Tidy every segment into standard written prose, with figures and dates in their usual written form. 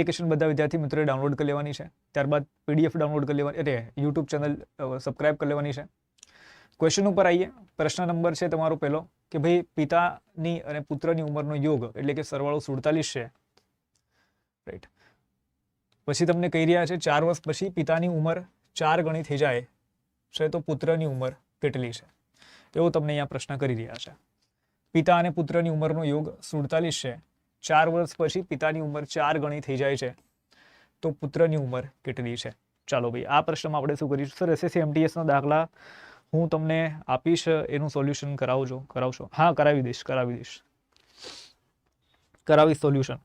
Application બધા વિદ્યાર્થી મિત્રોએ ડાઉનલોડ કરી લેવાની છે, ત્યારબાદ પીડીએફ ડાઉનલોડ કરી લેવાની, એટલે યુટ્યુબ ચેનલ સબસ્ક્રાઇબ કરી લેવાની છે। ક્વેશ્ચન ઉપર આવીએ। પ્રશ્ન નંબર છે તમારો પહેલો કે ભાઈ પિતાની અને પુત્રની ઉંમરનો યોગ એટલે કે સરવાળો 47 છે, રાઈટ। પછી તમને કહી રહ્યા છે 4 વર્ષ પછી પિતાની ઉંમર 4 ગણી થઈ જાય છે તો પુત્રની ઉંમર કેટલી છે, એવો તમને અહીંયા પ્રશ્ન કરી રહ્યા છે। પિતા અને પુત્રની ઉંમરનો યોગ 47 છે, 4 વર્ષ પછી પિતાની ઉંમર 4 ગણી થઈ જાય છે તો પુત્રની ઉંમર કેટલી છે। ચાલો ભાઈ આ પ્રશ્નમાં આપણે શું કરીશું સર, એસએસસી એમટીએસ ના દાખલા હું તમને આપીશ, એનું સોલ્યુશન કરાવશો? હા, કરાવી દઈશ સોલ્યુશન।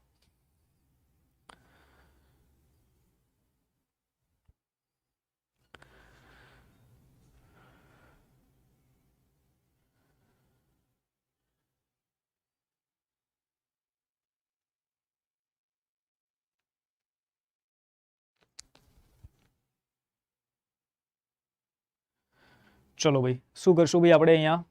ચલો ભાઈ શું કરશું ભાઈ આપણે અહીંયા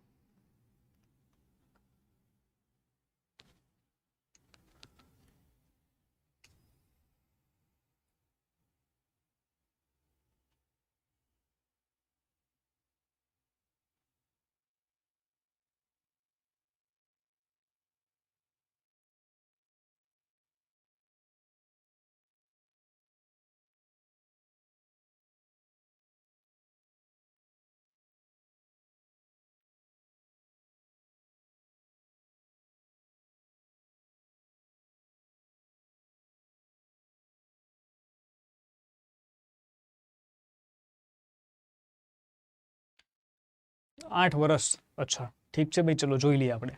आठ वर्ष। अच्छा ठीक है भाई, चलो જોઈ લઈએ આપણે।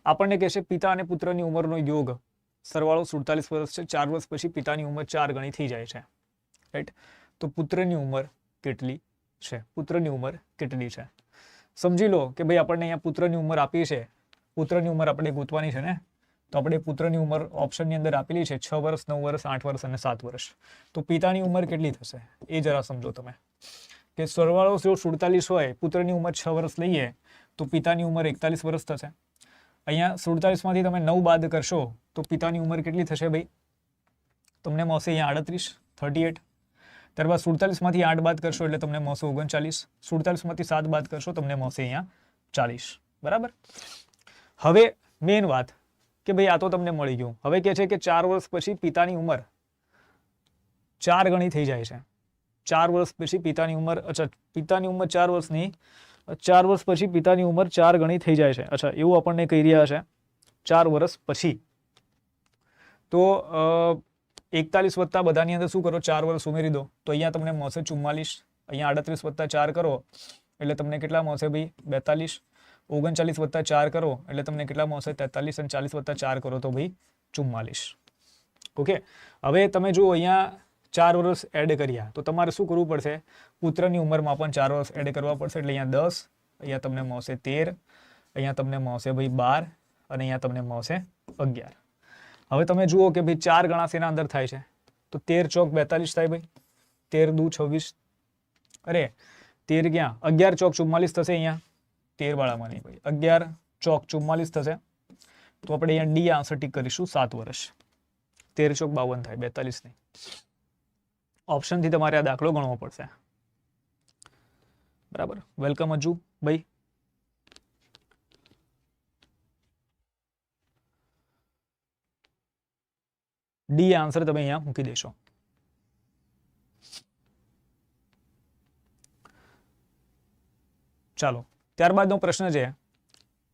આપણને કહે છે પિતા અને પુત્રની ઉંમરનો યોગ સરવાળો 47 વર્ષ છે, 4 વર્ષ પછી પિતાની ઉંમર 4 ગણી થઈ જાય છે, રાઈટ। તો પુત્રની ઉંમર કેટલી છે? સમજી લો કે ભાઈ આપણને અહીંયા પુત્રની ઉંમર આપી છે, પુત્રની ઉંમર આપણે ગોતવાની છે ને, તો આપણે પુત્રની ઉંમર ઓપ્શનની અંદર આપેલી છે 6 વર્ષ, 9 વર્ષ, 8 વર્ષ અને 7 વર્ષ। તો પિતાની ઉંમર કેટલી થશે એ જરા સમજો તમે કે સરવાળો જો 47 હોય, પુત્રની ઉંમર 6 વર્ષ લઈએ તો પિતાની ઉંમર 41 વર્ષ થશે। અહીંયા 47 માંથી તમે 9 બાદ કરશો તો પિતાની ઉંમર કેટલી થશે ભાઈ? તમને મળશે અહીંયા 38। ત્યારબાદ 47 માંથી 8 બાદ કરશો એટલે તમને મળશે 39। 47 માંથી 7 બાદ કરશો તમને મળશે અહીંયા 40, બરાબર। હવે મેઇન વાત કે ભાઈ આ તો તમને મળી ગયું। હવે કહે છે કે 4 વર્ષ પછી પિતાની ઉંમર 4 ગણી થઈ જાય છે। 4 વર્ષ પછી પિતાની ઉંમર, अच्छा પિતાની ઉંમર 4 વર્ષની, 4 વર્ષ પછી પિતાની ઉંમર 4 ગણી થઈ જાય છે। अच्छा એવું આપણને કહી રહ્યા છે 4 વર્ષ પછી। તો 41 વત્તા બધાની અંદર શું કરો 4 વર્ષ ઉમેરી દો તો અહીંયા તમને મળશે 44। અહીંયા 38 વત્તા 4 કરો એટલે તમને કેટલા મળશે ભાઈ? 42। 39 વત્તા 4 કરો એટલે તમને કેટલા મળશે? 43। અને 40 વત્તા 4 કરો તો ભાઈ 44। ઓકે, હવે તમે જો અહીંયા 4 વર્ષ એડ કર્યા તો તમારે શું કરવું પડશે? પુત્રની ઉંમરમાં પણ 4 વર્ષ એડ કરવા પડશે, એટલે અહીંયા 10, અહીંયા તમને મળશે 13, અહીંયા તમને મળશે ભાઈ 12 અને અહીંયા તમને મળશે 11। હવે તમે જુઓ કે ભાઈ 4 ગણા શેના અંદર થાય છે? તો 13 ચોક 42 થાય ભાઈ, 13 દુ 26, અરે 13 ક્યાં, 11 ચોક 44 થશે અહીંયા, 13 વાળામાં નહીં ભાઈ, 11 ચોક 44 થશે। તો આપણે અહીંયા ડી આન્સર ટીક કરીશું 7 વર્ષ। 13 ચોક 52 થાય, 42 નહીં। ઓપ્શન થી તમારે આ દાખલો ગણવો પડશે, બરાબર। વેલકમ અજુ ભાઈ। ડી આન્સર તમે અહીંયા મૂકી દેશો। ચાલો ત્યારબાદનો પ્રશ્ન છે,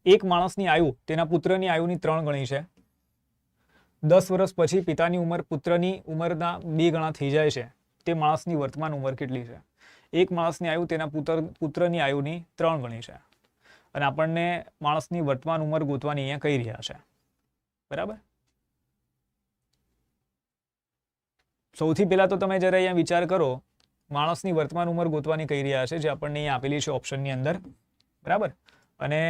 એક માણસની આયુ તેના પુત્રની આયુની 3 ગણી છે। 10 વર્ષ પછી પિતાની ઉંમર પુત્રની ઉંમરના 2 ગણા થઈ જાય છે, તે માણસની વર્તમાન ઉંમર કેટલી છે? એક માણસની આયુ તેના પુત્રની આયુની 3 ગણી છે અને આપણને માણસની વર્તમાન ઉંમર ગોતવાની અહીંયા કહી રહ્યા છે, બરાબર। સૌથી પહેલા તો તમે જરા અહીંયા વિચાર કરો, માણસની વર્તમાન ઉંમર ગોતવાની કહી રહ્યા છે જે આપણને અહીંયા આપેલી છે ઓપ્શનની અંદર, બરાબર। અને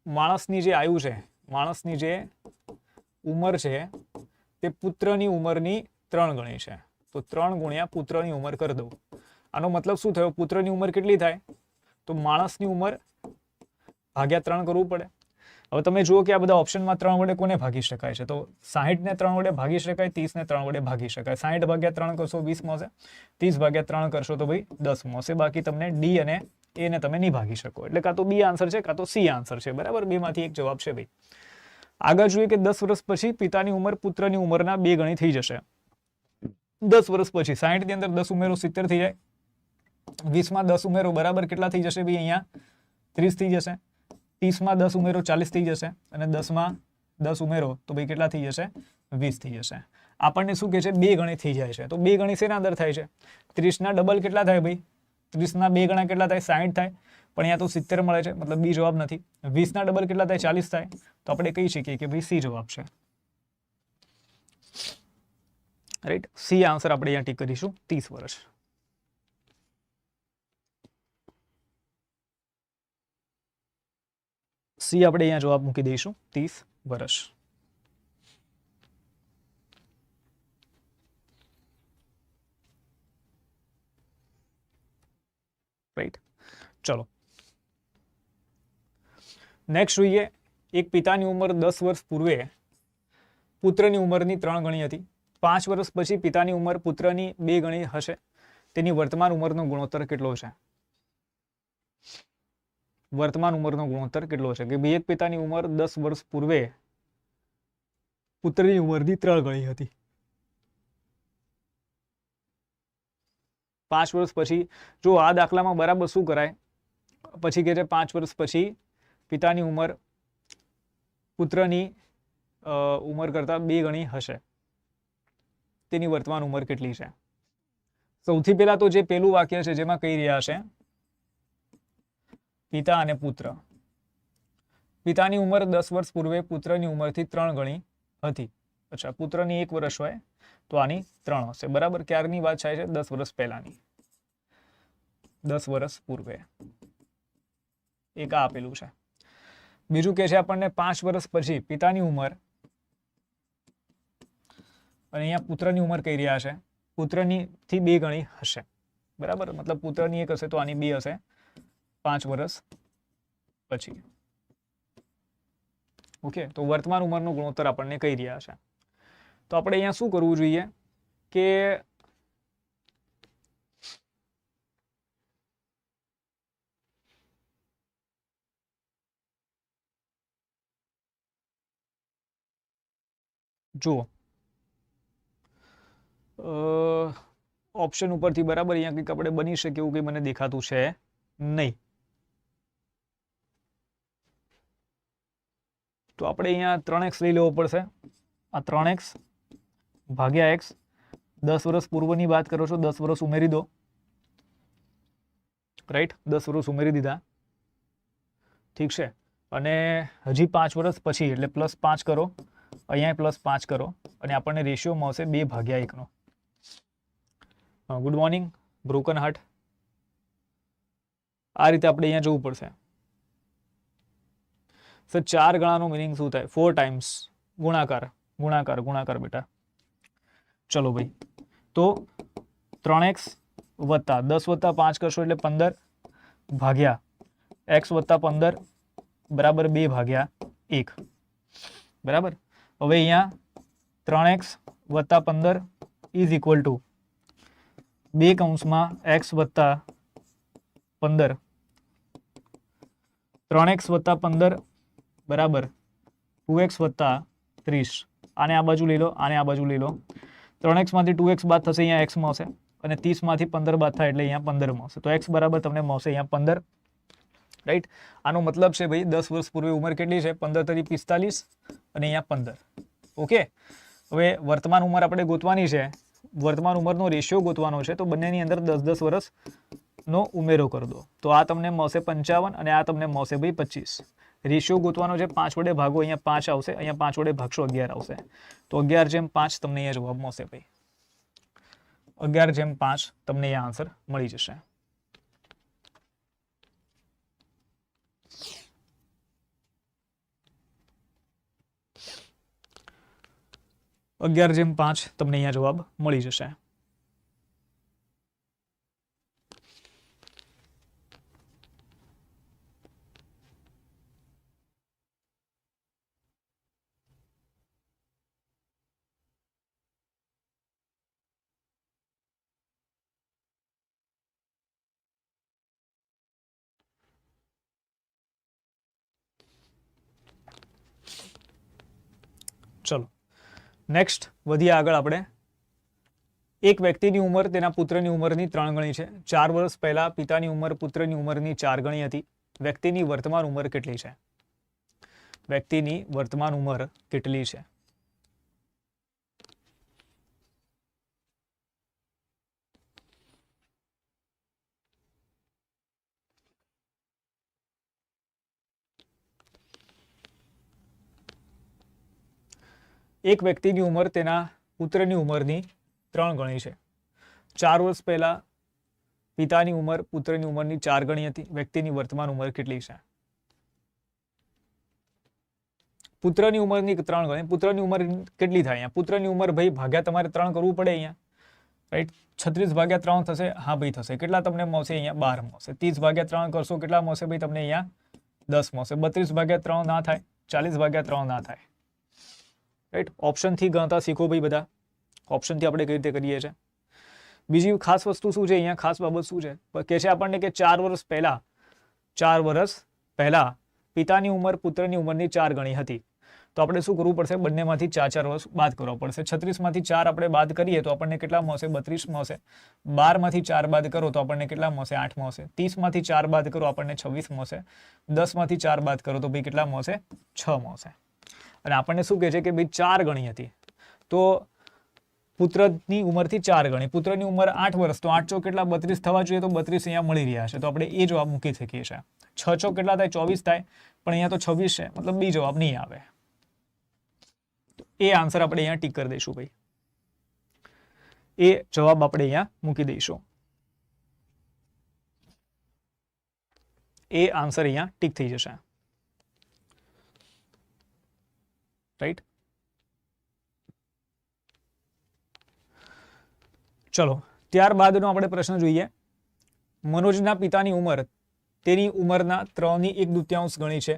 માણસની જે આયુ છે, માણસની જે ઉંમર છે તે પુત્રની ઉંમરની 3 ગણી છે, તો 3 ગુણ્યા પુત્રની ઉંમર કરી દઉં। આનો મતલબ શું થયો? પુત્રની ઉંમર કેટલી થાય? તો માણસની ઉંમર ભાગ્યા 3 કરવું પડે। હવે તમે જુઓ કે આ બધા ઓપ્શનમાં 3 વડે કોને ભાગી શકાય છે? તો 60 ને 3 વડે ભાગી શકાય, 30 ને 3 વડે ભાગી શકાય. 60 ભાગ્યા 3 કરશો 20 મળશે, 30 ભાગ્યા 3 કરશો તો ભાઈ 10 મળશે. બાકી તમને ડી અને એ ને તમે નહીં ભાગી શકો. એટલે કાં તો બી આન્સર છે કાં તો સી આન્સર છે. બરાબર, બેમાંથી એક જવાબ છે ભાઈ. આગળ જોઈએ કે 10 વર્ષ પછી પિતાની ઉંમર પુત્રની ઉંમરના 2 ગણી થઈ જશે. 10 વર્ષ પછી 60 ની અંદર 10 ઉમેરો 70 થઈ જાય, 20 માં 10 ઉમેરો બરાબર કેટલા થઈ જશે ભાઈ? અહીંયા 30 થઈ જશે. 30 માં 10 ઉમેરો 40 થઈ જશે અને 10 માં 10 ઉમેરો તો ભાઈ કેટલા થઈ જશે? 20 થઈ જશે. આપણને શું કહે છે? 2 ગણી થઈ જાય છે. તો 2 ગણી શેના અંદર થાય છે? 30 ના ડબલ કેટલા થાય ભાઈ? 30 ના 2 ગણા કેટલા થાય? 60 થાય. પણ અહીંયા તો 70 મળે છે, મતલબ બી જવાબ નથી. 20 ના ડબલ કેટલા થાય? 40 થાય. તો આપણે કહી શકીએ કે ભાઈ સી જવાબ છે. રાઈટ, સી આન્સર આપણે અહીંયા ટીક કરીશું, 30 વર્ષ. સી આપણે અહીંયા જવાબ મૂકી દઈશું, 30 વર્ષ. રાઈટ, ચલો નેક્સ્ટ જોઈએ. એક પિતાની ઉંમર 10 વર્ષ પૂર્વે પુત્રની ઉંમરની 3 ગણી હતી. 5 વર્ષ પછી પિતાની ઉંમર પુત્રની 2 ગણી હશે. તેની વર્તમાન ઉંમરનો ગુણોત્તર કેટલો છે? વર્તમાન ઉંમરનો ગુણોત્તર કેટલો છે? કે ભાઈ એક પિતાની ઉંમર 10 વર્ષ પૂર્વે પુત્રની ઉંમરની 3 ગણી હતી. 5 વર્ષ પછી જો આ દાખલામાં બરાબર શું કરાય? પછી કે છે 5 વર્ષ પછી પિતાની ઉંમર પુત્રની ઉંમર કરતા 2 ગણી હશે. તેની વર્તમાન ઉંમર કેટલી છે? સૌથી પહેલા તો જે પેલું વાક્ય છે જેમાં કહી રહ્યા છે પિતા અને પુત્ર. પિતાની ઉંમર 10 વર્ષ પૂર્વે પુત્રની ઉંમરથી 3 ગણી હતી. અચ્છા, પુત્રની 1 વર્ષ હોય તો આની 3 હશે. બરાબર, ક્યારની વાત થાય છે? 10 વર્ષ પહેલાની. 10 વર્ષ પૂર્વે એક આ આપેલું છે. બીજું કે છે આપણને 5 વર્ષ પછી પિતાની ઉંમર, અને અહીંયા પુત્રની ઉંમર કહી રહ્યા છે પુત્રની થી 2 ગણી હશે. બરાબર, મતલબ પુત્રની 1 હશે તો આની 2 હશે 5 વર્ષ પછી. ઓકે, તો વર્તમાન ઉંમરનો ગુણોત્તર આપણને કહી રહ્યા છે. તો આપણે અહીંયા શું કરવું જોઈએ કે જુઓ ઓપ્શન ઉપરથી બરાબર અહીંયા કંઈક આપણે બની શકે એવું કંઈ મને દેખાતું છે નહીં. તો આપણે અહીંયા 3x લઈ લેવો પડશે. આ 3x ભાગ્યા x. 10 વર્ષ પૂર્વની વાત કરો છો, 10 વર્ષ ઉમેરી દો. રાઈટ, 10 વર્ષ ઉમેરી દીધા. ઠીક છે. અને હજી 5 વર્ષ પછી એટલે +5 કરો, અહીંયા +5 કરો અને આપણને રેશિયો મળશે 2/1 નો. Good morning broken heart. આ રીતે આપણે અહીંયા જવું પડશે. સર 4 ગણાનો મિનિંગ શું થાય? 4 ટાઈમ્સ ગુણાકાર ગુણાકાર ગુણાકાર બેટા. ચલો ભાઈ, તો 3x વત્તા 10 વત્તા 5 કરશો એટલે 15 ભાગ્યા x વત્તા 15 બરાબર 2/1. બરાબર, હવે અહીંયા 3x વત્તા 15 ઇઝ ઇક્વલ ટુ 2 કૌંસમાં x વત્તા 15 3x વત્તા 15 બરાબર 2x વત્તા 30. આને આ બાજુ લઈ લો, આને આ બાજુ લઈ લો. 3x માંથી 2x બાદ થશે, અહીંયા x મળશે અને 30 માંથી 15 બાદ થાય એટલે અહીંયા 15 મળશે. તો x બરાબર તમને મળશે અહીંયા 15. રાઈટ, આનો મતલબ છે ભાઈ 10 વર્ષ પૂર્વે ઉંમર કેટલી છે? 15 તરી 45 અને અહીંયા 15. ઓકે, હવે વર્તમાન ઉંમર આપણે ગોતવાની છે, વર્તમાન ઉંમરનો રેશિયો ગોતવાનો છે. તો બંનેની અંદર 10-10 વર્ષનો ઉમેરો કરી દો તો આ તમને મળશે 55 અને આ તમને મળશે ભાઈ 25. રેશિયો ગોતવાનો છે, 5 વડે ભાગો, અહીંયા 5 આવશે, અહીંયા 5 વડે ભાગશો 11 આવશે. તો 11/5 તમને અહીંયા જવાબ મળશે ભાઈ. 11/5 તમને અહીંયા આન્સર મળી જશે. $11/5 તમને અહીંયા જવાબ મળી જશે. ચલો નેક્સ્ટ વધીએ આગળ આપણે. એક વ્યક્તિની ઉંમર તેના પુત્રની ઉંમરની 3 ગણી છે. 4 વર્ષ પહેલા પિતાની ઉંમર પુત્રની ઉંમરની 4 ગણી હતી. વ્યક્તિની વર્તમાન ઉંમર કેટલી છે? વ્યક્તિની વર્તમાન ઉંમર કેટલી છે? એક વ્યક્તિની ઉંમર તેના પુત્રની ઉંમરની 3 ગણી છે. 4 વર્ષ પહેલા પિતાની ઉંમર પુત્રની ઉંમરની 4 ગણી હતી. વ્યક્તિની વર્તમાન ઉંમર કેટલી છે? પુત્રની ઉંમરની 3 ગણી. પુત્રની ઉંમર કેટલી થાય? અહીંયા પુત્રની ઉંમર ભાઈ ભાગ્યા તમારે 3 કરવું પડે અહીંયા, રાઈટ. 36 ભાગ્યા 3 થશે. હા ભાઈ થશે. કેટલા તમને મળશે? અહીંયા 12 મળશે. 30 ભાગ્યા 3 કરશો કેટલા મળશે ભાઈ તમને? અહીંયા 10 મળશે. 32 ભાગ્યા 3 ના થાય. 40 ભાગ્યા 3 ના થાય, રાઈટ. ઓપ્શનથી ગણતા શીખો ભાઈ બધા. ઓપ્શનથી આપણે કઈ રીતે કરીએ છીએ. બીજી ખાસ વસ્તુ શું છે અહીંયા? ખાસ બાબત શું છે કે છે આપણને કે 4 વર્ષ પહેલા પિતાની ઉંમર પુત્રની ઉંમરની 4 ગણી હતી. તો આપણે શું કરવું પડશે? બંનેમાંથી 4 વર્ષ બાદ કરવા પડશે. 36 માંથી 4 આપણે બાદ કરીએ તો આપણને કેટલા મળશે? 32 મળશે. 12 માંથી 4 બાદ કરો તો આપણને કેટલા મળશે? 8 મળશે. 30 માંથી 4 બાદ કરો આપણને 26 મળશે. 10 માંથી 4 બાદ કરો તો ભાઈ કેટલા મળશે? 6 મળશે. અને આપણને શું કહે છે કે ભાઈ 4 ગણી હતી. તો પુત્રની ઉંમરથી 4 ગણી. પુત્રની ઉંમર 8 વર્ષ, તો 8 ચોક કેટલા? 32 થવા જોઈએ. તો 32 અહીંયા મળી રહ્યા છે. તો આપણે એ જવાબ મૂકી શકીએ છીએ. 6 ચોક કેટલા થાય? 24 થાય. પણ અહીંયા તો 26 છે, મતલબ બી જવાબ નહીં આવે. એ આન્સર આપણે અહીંયા ટીક કરી દઈશું ભાઈ. એ જવાબ આપણે અહીંયા મૂકી દઈશું. એ આન્સર અહીંયા ટીક થઈ જશે, રાઈટ. ચલો ત્યારબાદનો આપણે પ્રશ્ન જોઈએ. મનોજના પિતાની ઉંમર તેની ઉંમરના 3/1/2 ગણી છે.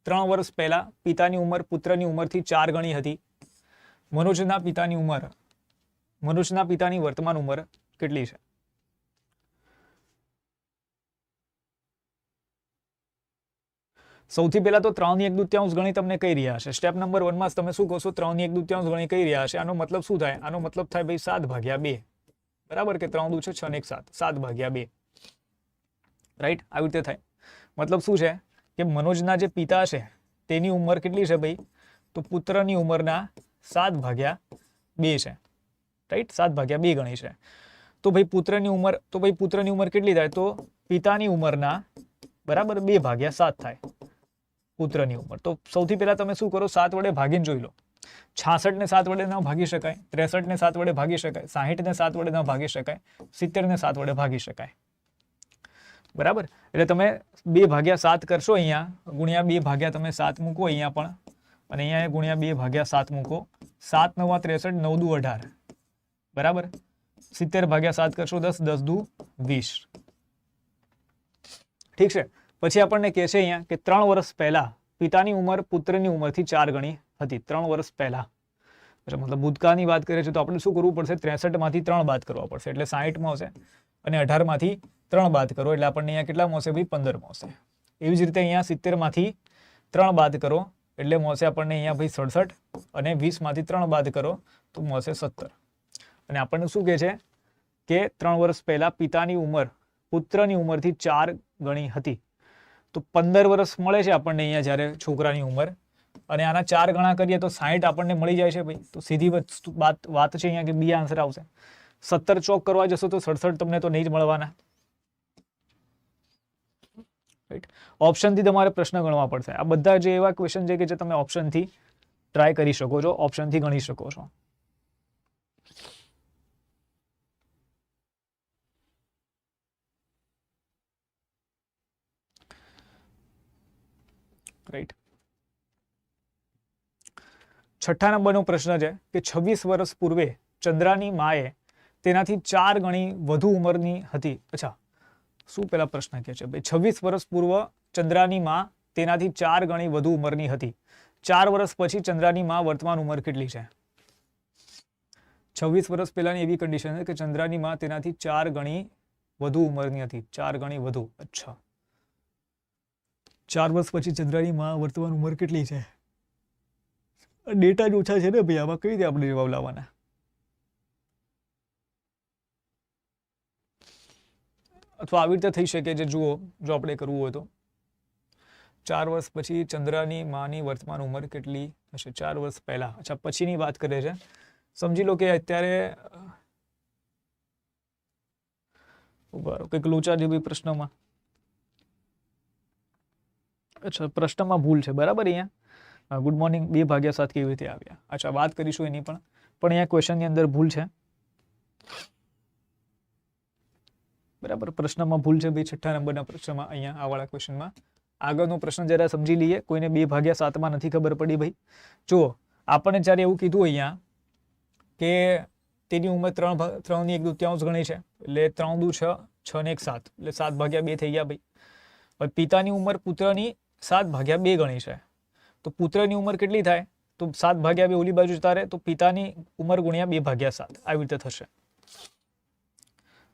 3 વર્ષ પહેલા પિતાની ઉંમર પુત્રની ઉંમરથી 4 ગણી હતી. મનોજના પિતાની વર્તમાન ઉંમર કેટલી છે? સૌથી પહેલા તો 3/1/2 ગણી તમને કહી રહ્યા છે. સ્ટેપ નંબર 1 માં તમે શું કહો છો? 3/1/2 ગણી કહી રહ્યા છે. આનો મતલબ શું થાય? આનો મતલબ થાય ભાઈ 7/2. બરાબર કે 3 દુ છે 6 ને 1 7, 7/2, રાઈટ. આવી રીતે થાય. મતલબ શું છે કે મનોજના જે પિતા છે તેની ઉંમર કેટલી છે ભાઈ? તો પુત્રની ઉંમરના 7/2 છે, રાઈટ. 7/2 ગણી છે. તો ભાઈ પુત્રની ઉંમર કેટલી થાય? તો પિતાની ઉંમરના બરાબર 2/7 થાય પુત્રની ઉંમર. તો સૌથી પહેલા તમે શું કરો? 7 વડે ભાગીને જોઈ લો. 66 ને 7 વડે ન ભાગી શકાય. 63 ને 7 વડે ભાગી શકાય. 60 ને 7 વડે ન ભાગી શકાય. 70 ને 7 વડે ભાગી શકાય. બરાબર. એટલે તમે 2/7 કરશો. અહીંયા ગુણ્યા 2/7 તમે 7 મૂકો અહીંયા પણ, અને અહીંયા ગુણ્યા 2/7 મૂકો. 7 × 9 = 63, 9 દુ 18, બરાબર. 70/7 કરશો 10, 10 દુ 20. ઠીક છે. પછી આપણને કહે છે અહીંયા કે 3 વર્ષ પહેલા પિતાની ઉંમર પુત્રની ઉંમરથી 4 ગણી હતી. 3 વર્ષ પહેલા એટલે મતલબ ભૂતકાળની વાત કરીએ છીએ તો આપણે શું કરવું પડશે? 63 માંથી 3 બાદ કરવા પડશે એટલે 60 મળશે. અને 18 માંથી 3 બાદ કરો એટલે આપણને અહીંયા કેટલા મળશે ભાઈ? 15 મળશે. એવી જ રીતે અહીંયા 70 માંથી 3 બાદ કરો એટલે મળશે આપણને અહીંયા ભાઈ 67, અને 20 માંથી 3 બાદ કરો તો મળશે 17. અને આપણને શું કહે છે કે 3 વર્ષ પહેલા પિતાની ઉંમર પુત્રની ઉંમરથી 4 ગણી હતી. તો 15 વર્ષ મળે છે આપણને અહીંયા જ્યારે છોકરાની ઉંમર, અને આના 4 ગણા કરીએ તો 60 આપણને મળી જાય છે ભાઈ. તો સીધી વાત છે અહીંયા કે બી આન્સર આવશે. 17 ચોક કરવા જશો તો 67 તમને તો નહીં જ મળવાના, રાઈટ. ઓપ્શનથી તમારે પ્રશ્ન ગણવા પડશે. આ બધા જે એવા ક્વેશ્ચન છે કે જે તમે ઓપ્શનથી ટ્રાય કરી શકો છો, ઓપ્શનથી ગણી શકો છો. રાઈટ. 6ઠ્ઠા નંબરનો પ્રશ્ન છે કે 26 વર્ષ પૂર્વે ચંદ્રાની માએ તેનાથી 4 ગણી વધુ ઉંમરની હતી. અચ્છા, શું પેલા પ્રશ્ન કહે છે ભાઈ? 26 વર્ષ પૂર્વ ચંદ્રાની માં તેનાથી 4 ગણી વધુ ઉંમરની હતી. 4 વર્ષ પછી ચંદ્રાની માં વર્તમાન ઉંમર કેટલી છે? 26 વર્ષ પહેલાની એવી કન્ડિશન છે કે ચંદ્રાની માં તેનાથી 4 ગણી વધુ ઉંમરની હતી. 4 ગણી વધુ. અચ્છા, 4 વર્ષ પછી ચંદ્રાની માં વર્તમાન ઉંમર કેટલી છે? ડેટા જ ઓછા છે ને ભાઈ, આમાં કઈ રીતે આપણે જવાબ લાવવાના? અથવા આવી રીતે થઈ શકે છે, જુઓ, જો આપણે કરવું હોય તો 4 વર્ષ પછી ચંદ્રની માની વર્તમાન ઉંમર કેટલી હશે? 4 વર્ષ પહેલા. અચ્છા, પછીની વાત કરે છે. સમજી લો કે અત્યારે કંઈક લોચા જેવી પ્રશ્નમાં. અચ્છા, પ્રશ્નમાં ભૂલ છે, બરાબર. અહીંયા ગુડ મોર્નિંગ 2/7 કેવી રીતે આવ્યા? અચ્છા, વાત કરીશું એની પણ અહીંયા ક્વેશ્ચનની અંદર ભૂલ છે, બરાબર. પ્રશ્નમાં ભૂલ છે ભાઈ, 6 નંબરના પ્રશ્નમાં, અહીંયા આ વાળા ક્વેશ્ચનમાં. આગળનો પ્રશ્ન જરા સમજી લઈએ. કોઈને 2/7 નથી ખબર પડી ભાઈ? જુઓ, આપણને જ્યારે એવું કીધું અહીંયા કે તેની ઉંમર 3 ની 1/2 ગણી છે, એટલે 3 દુ 6, 6 ને 1 7, એટલે 7/2 થઈ ગયા ભાઈ. હવે પિતાની ઉંમર પુત્રની 7/2 ગણી છે, તો પુત્રની ઉંમર કેટલી થાય? તો 7/2 ઓલી બાજુ જતા રહે, તો પિતાની ઉંમર ગુણ્યા 2/7, આવી રીતે થશે.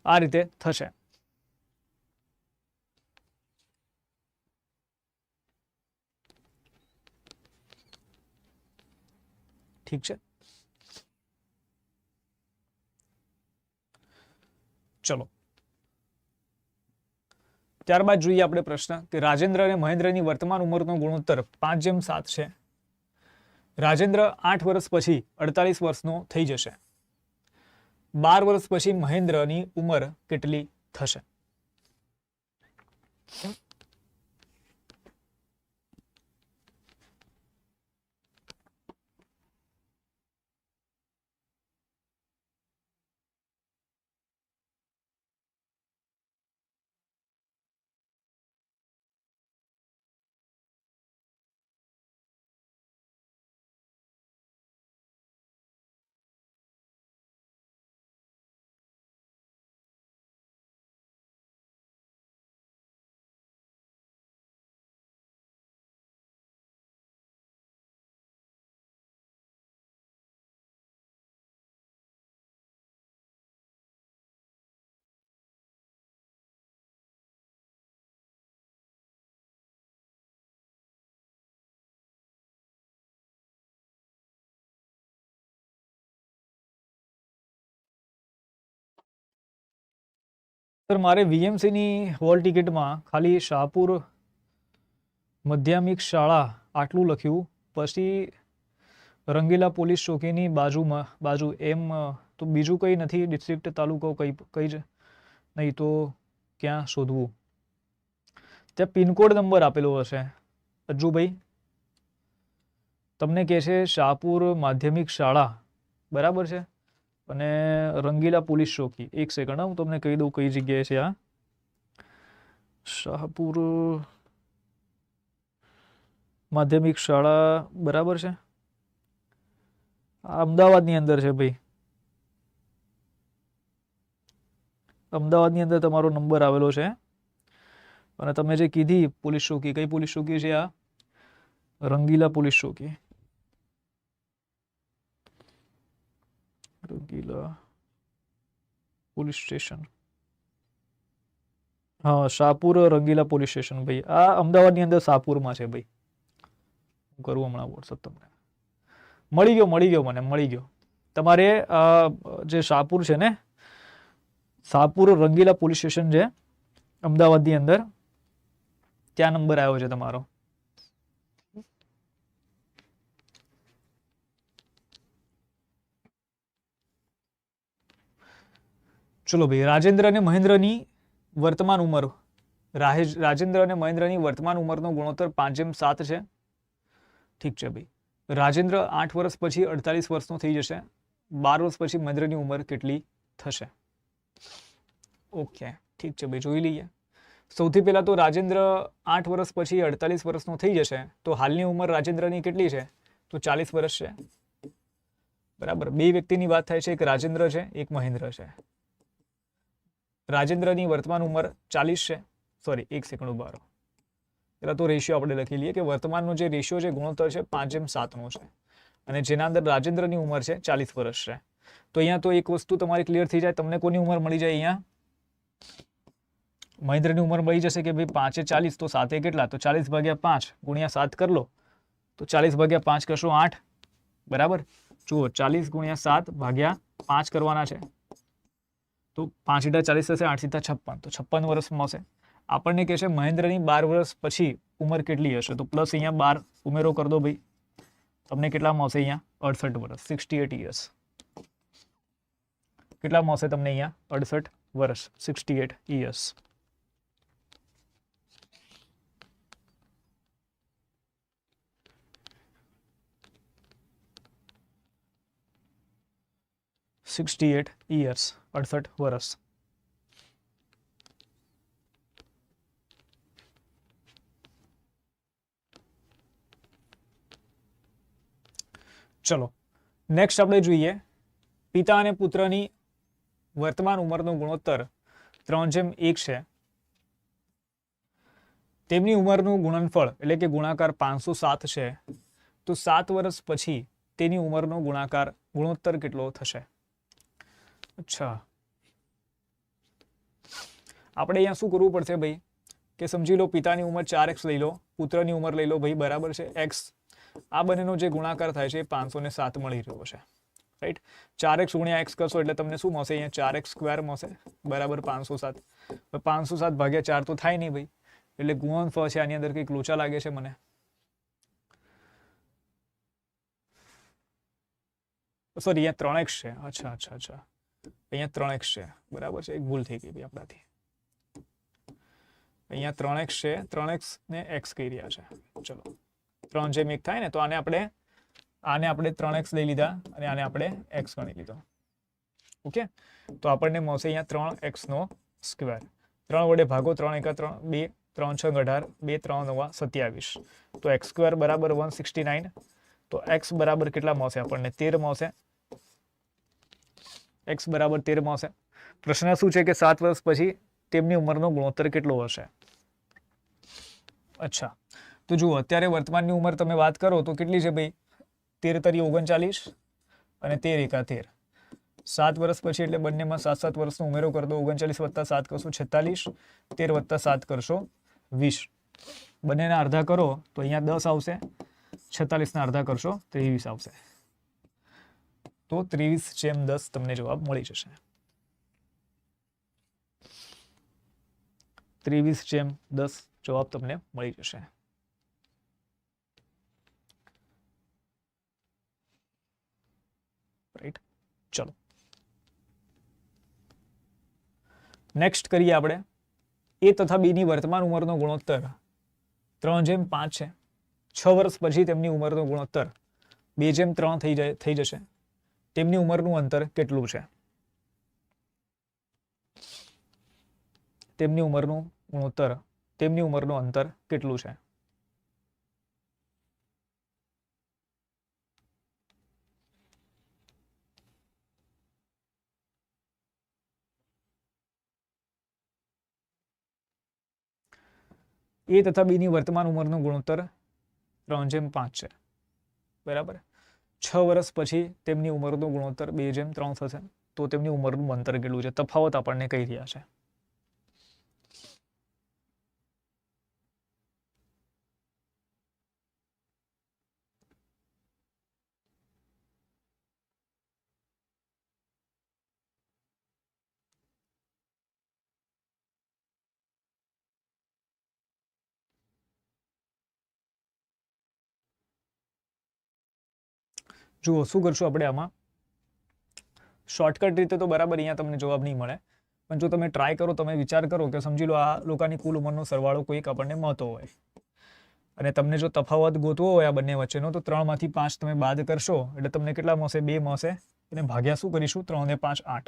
આ રીતે થશે. ઠીક છે, ચલો. ત્યારબાદ જોઈએ આપણે પ્રશ્ન કે રાજેન્દ્ર અને મહેન્દ્રની વર્તમાન ઉંમરનો ગુણોત્તર 5:7 છે. રાજેન્દ્ર 8 વર્ષ પછી 48 વર્ષનો થઈ જશે. 12 વર્ષ પછી મહેન્દ્રની ઉંમર કેટલી થશે? સર, મારે વીએમસીની હોલ ટિકિટમાં ખાલી શાહપુર માધ્યમિક શાળા આટલું લખ્યું, પછી રંગીલા પોલીસ ચોકીની બાજુ એમ તો બીજું કંઈ નથી. ડિસ્ટ્રિક્ટ તાલુકો કંઈ જ નહીં, તો ક્યાં શોધવું? ત્યાં પિનકોડ નંબર આપેલો હશે. અજ્જુભાઈ તમને કહે છે શાહપુર માધ્યમિક શાળા, બરાબર છે, અને રંગીલા પોલીસ ચોકી. એક સેકન્ડ, હું તમને કહી દઉં કઈ જગ્યાએ છે આ. શાહપુર માધ્યમિક શાળા, બરાબર છે, અમદાવાદની અંદર છે ભાઈ. અમદાવાદની અંદર તમારો નંબર આવેલો છે. અને તમે જે કીધી પોલીસ ચોકી, કઈ પોલીસ ચોકી છે આ? રંગીલા પોલીસ ચોકી. રંગીલા પોલીસ સ્ટેશન, હા, શાહપુર રંગીલા પોલીસ સ્ટેશન ભાઈ. આ અમદાવાદની અંદર શાહપુરમાં છે ભાઈ. હું કરું હમણાં વોટ્સઅપ તમને. મળી ગયો મને, મળી ગયો. તમારે જે શાહપુર છે ને, શાહપુર રંગીલા પોલીસ સ્ટેશન છે અમદાવાદની અંદર, ત્યાં નંબર આવ્યો છે તમારો. ચલો ભાઈ, રાજેન્દ્ર અને મહેન્દ્રની વર્તમાન ઉંમર, રાજેન્દ્ર અને મહેન્દ્રની વર્તમાન ઉંમરનો ગુણોત્તર 5:7 છે. ઠીક છે ભાઈ. રાજેન્દ્ર 8 વર્ષ પછી 48 વર્ષનો થઈ જશે. 12 વર્ષ પછી મહેન્દ્રની ઉંમર કેટલી થશે? ઓકે, ઠીક છે ભાઈ, જોઈ લઈએ. સૌથી પહેલા તો રાજેન્દ્ર 8 વર્ષ પછી 48 વર્ષનો થઈ જશે, તો હાલની ઉંમર રાજેન્દ્રની કેટલી છે? તો 40 વર્ષ છે, બરાબર. બે વ્યક્તિની વાત થાય છે, એક રાજેન્દ્ર છે, એક મહેન્દ્ર છે. રાજેન્દ્રની વર્તમાન ઉંમર 40 છે. સોરી, એક સેકન્ડ ઉભા રહો. પહેલા તો રેશિયો આપણે લખી લઈએ કે વર્તમાનનો જે રેશિયો છે, ગુણોત્તર છે, 5:7 છે, અને જેના અંદર રાજેન્દ્રની ઉંમર છે 40 વર્ષ છે. તો અહીંયા તો એક વસ્તુ તમારી ક્લિયર થઈ જાય. તમને કોની ઉંમર મળી જાય? અહીંયા મહેન્દ્રની ઉંમર મળી જશે કે ભાઈ 5:40, તો 7 કેટલા? તો 40/5 ગુણ્યા 7 કરી લો, તો 40/5 કરશો 8, બરાબર. જુઓ 40 ગુણ્યા 7 ભાગ્યા 5 કરવાના છે, તો 5 × 40 થશે, 8 × 56, તો 56 વર્ષ મળશે. આપણને કહે છે મહેન્દ્રની 12 વર્ષ પછી ઉંમર કેટલી હશે, તો પ્લસ અહીંયા 12 ઉમેરો કરી દો ભાઈ, તમને કેટલા મળશે અહીંયા 68 વર્ષ, 68 years. કેટલા મળશે તમને અહીંયા 68 વર્ષ, 68 years. $68 years, 68 વર્ષ. ચલો નેક્સ્ટ આપણે જોઈએ પિતા અને પુત્રની વર્તમાન ઉંમરનો ગુણોત્તર 3:1 છે. તેમની ઉંમરનું ગુણનફળ એટલે કે ગુણાકાર 507 છે, તો 7 વર્ષ પછી તેની ઉંમરનો ગુણોત્તર કેટલો થશે? અચ્છા, આપણે અહીંયા શું કરવું પડશે ભાઈ કે સમજી લો પિતાની ઉંમર 4x લઈ લો, પુત્રની ઉંમર લઈ લો ભાઈ, બરાબર છે x. આ બંનેનો જે ગુણાકાર થાય છે એ 507 મળી રહ્યો છે, રાઈટ. 4x ગુણ્યા x કરશો એટલે તમને શું મળશે? અહીંયા 4x² મળશે, બરાબર 507. 507 ભાગ્યા 4 તો થાય નહીં ભાઈ, એટલે ગુણનફળ છે આની અંદર કંઈક લોચા લાગે છે મને. સોરી, અહીંયા 3x છે. અચ્છા, અહીંયા 3x છે, બરાબર છે, એક ભૂલ થઈ ગઈ ભાઈ આપણાથી. અહીંયા 3x છે, 3x ને x કહી રહ્યા છે. ચલો 3:1 થાય ને, તો આને આપણે 3x લઈ લીધા અને આને આપણે x ગણી લીધો. ઓકે, તો આપણને મળશે અહીંયા 3x². 3 વડે ભાગો, 3 × 3 2, 3 × 6 18, 2 3 9 27, તો x² બરાબર 169. તો x બરાબર કેટલા મળશે આપણને? 13 મળશે. x બરાબર 13 મળશે. પ્રશ્ન શું છે કે 7 વર્ષ પછી તેમની ઉંમરનો ગુણોત્તર કેટલો હશે? અચ્છા, તો જુઓ અત્યારે વર્તમાનની ઉંમર તમે વાત કરો તો કેટલી છે ભાઈ? 13 × 39 અને 13 × 13. 7 વર્ષ પછી એટલે બંનેમાં 7 વર્ષનો ઉમેરો કરી દો. 39 + 7 કરશો 46, 13 + 7 કરશો 20. બંનેના અડધા કરો તો અહીંયા 10 આવશે, 46ના અડધા કરશો 23 આવશે. તો 23/10 તમને જવાબ મળી જશે. 23/10 જવાબ તમને મળી જશે. રાઈટ, ચલો નેક્સ્ટ કરીએ આપણે. એ તથા બી ની વર્તમાન ઉંમરનો ગુણોત્તર 3:5 છે. 6 વર્ષ પછી તેમની ઉંમરનો ગુણોત્તર 2:3 થઈ જશે. તેમની ઉંમરનું અંતર કેટલું છે? તેમની ઉંમરનું અંતર કેટલું છે? એ તથા બી ની વર્તમાન ઉંમરનો ગુણોત્તર 3:5 છે, બરાબર. 6 વર્ષ પછી તેમની ઉંમરનો ગુણોત્તર 2:3 થશે, તો તેમની ઉંમરનું અંતર કેટલું છે? તફાવત આપણને કહી રહ્યા છે. જુઓ શું કરશું આપણે આમાં. શોર્ટકટ રીતે તો બરાબર અહીંયા તમને જવાબ નહીં મળે, પણ જો તમે ટ્રાય કરો, તમે વિચાર કરો કે સમજી લો આ લોકોની કુલ ઉંમરનો સરવાળો કોઈક આપણને મળતો હોય અને તમને જો તફાવત ગોતવો હોય આ બંને વચ્ચેનો, તો 3 માંથી 5 તમે બાદ કરશો એટલે તમને કેટલા મળશે? 2 મળશે. અને ભાગ્યા શું કરીશું? 3 ને 5 8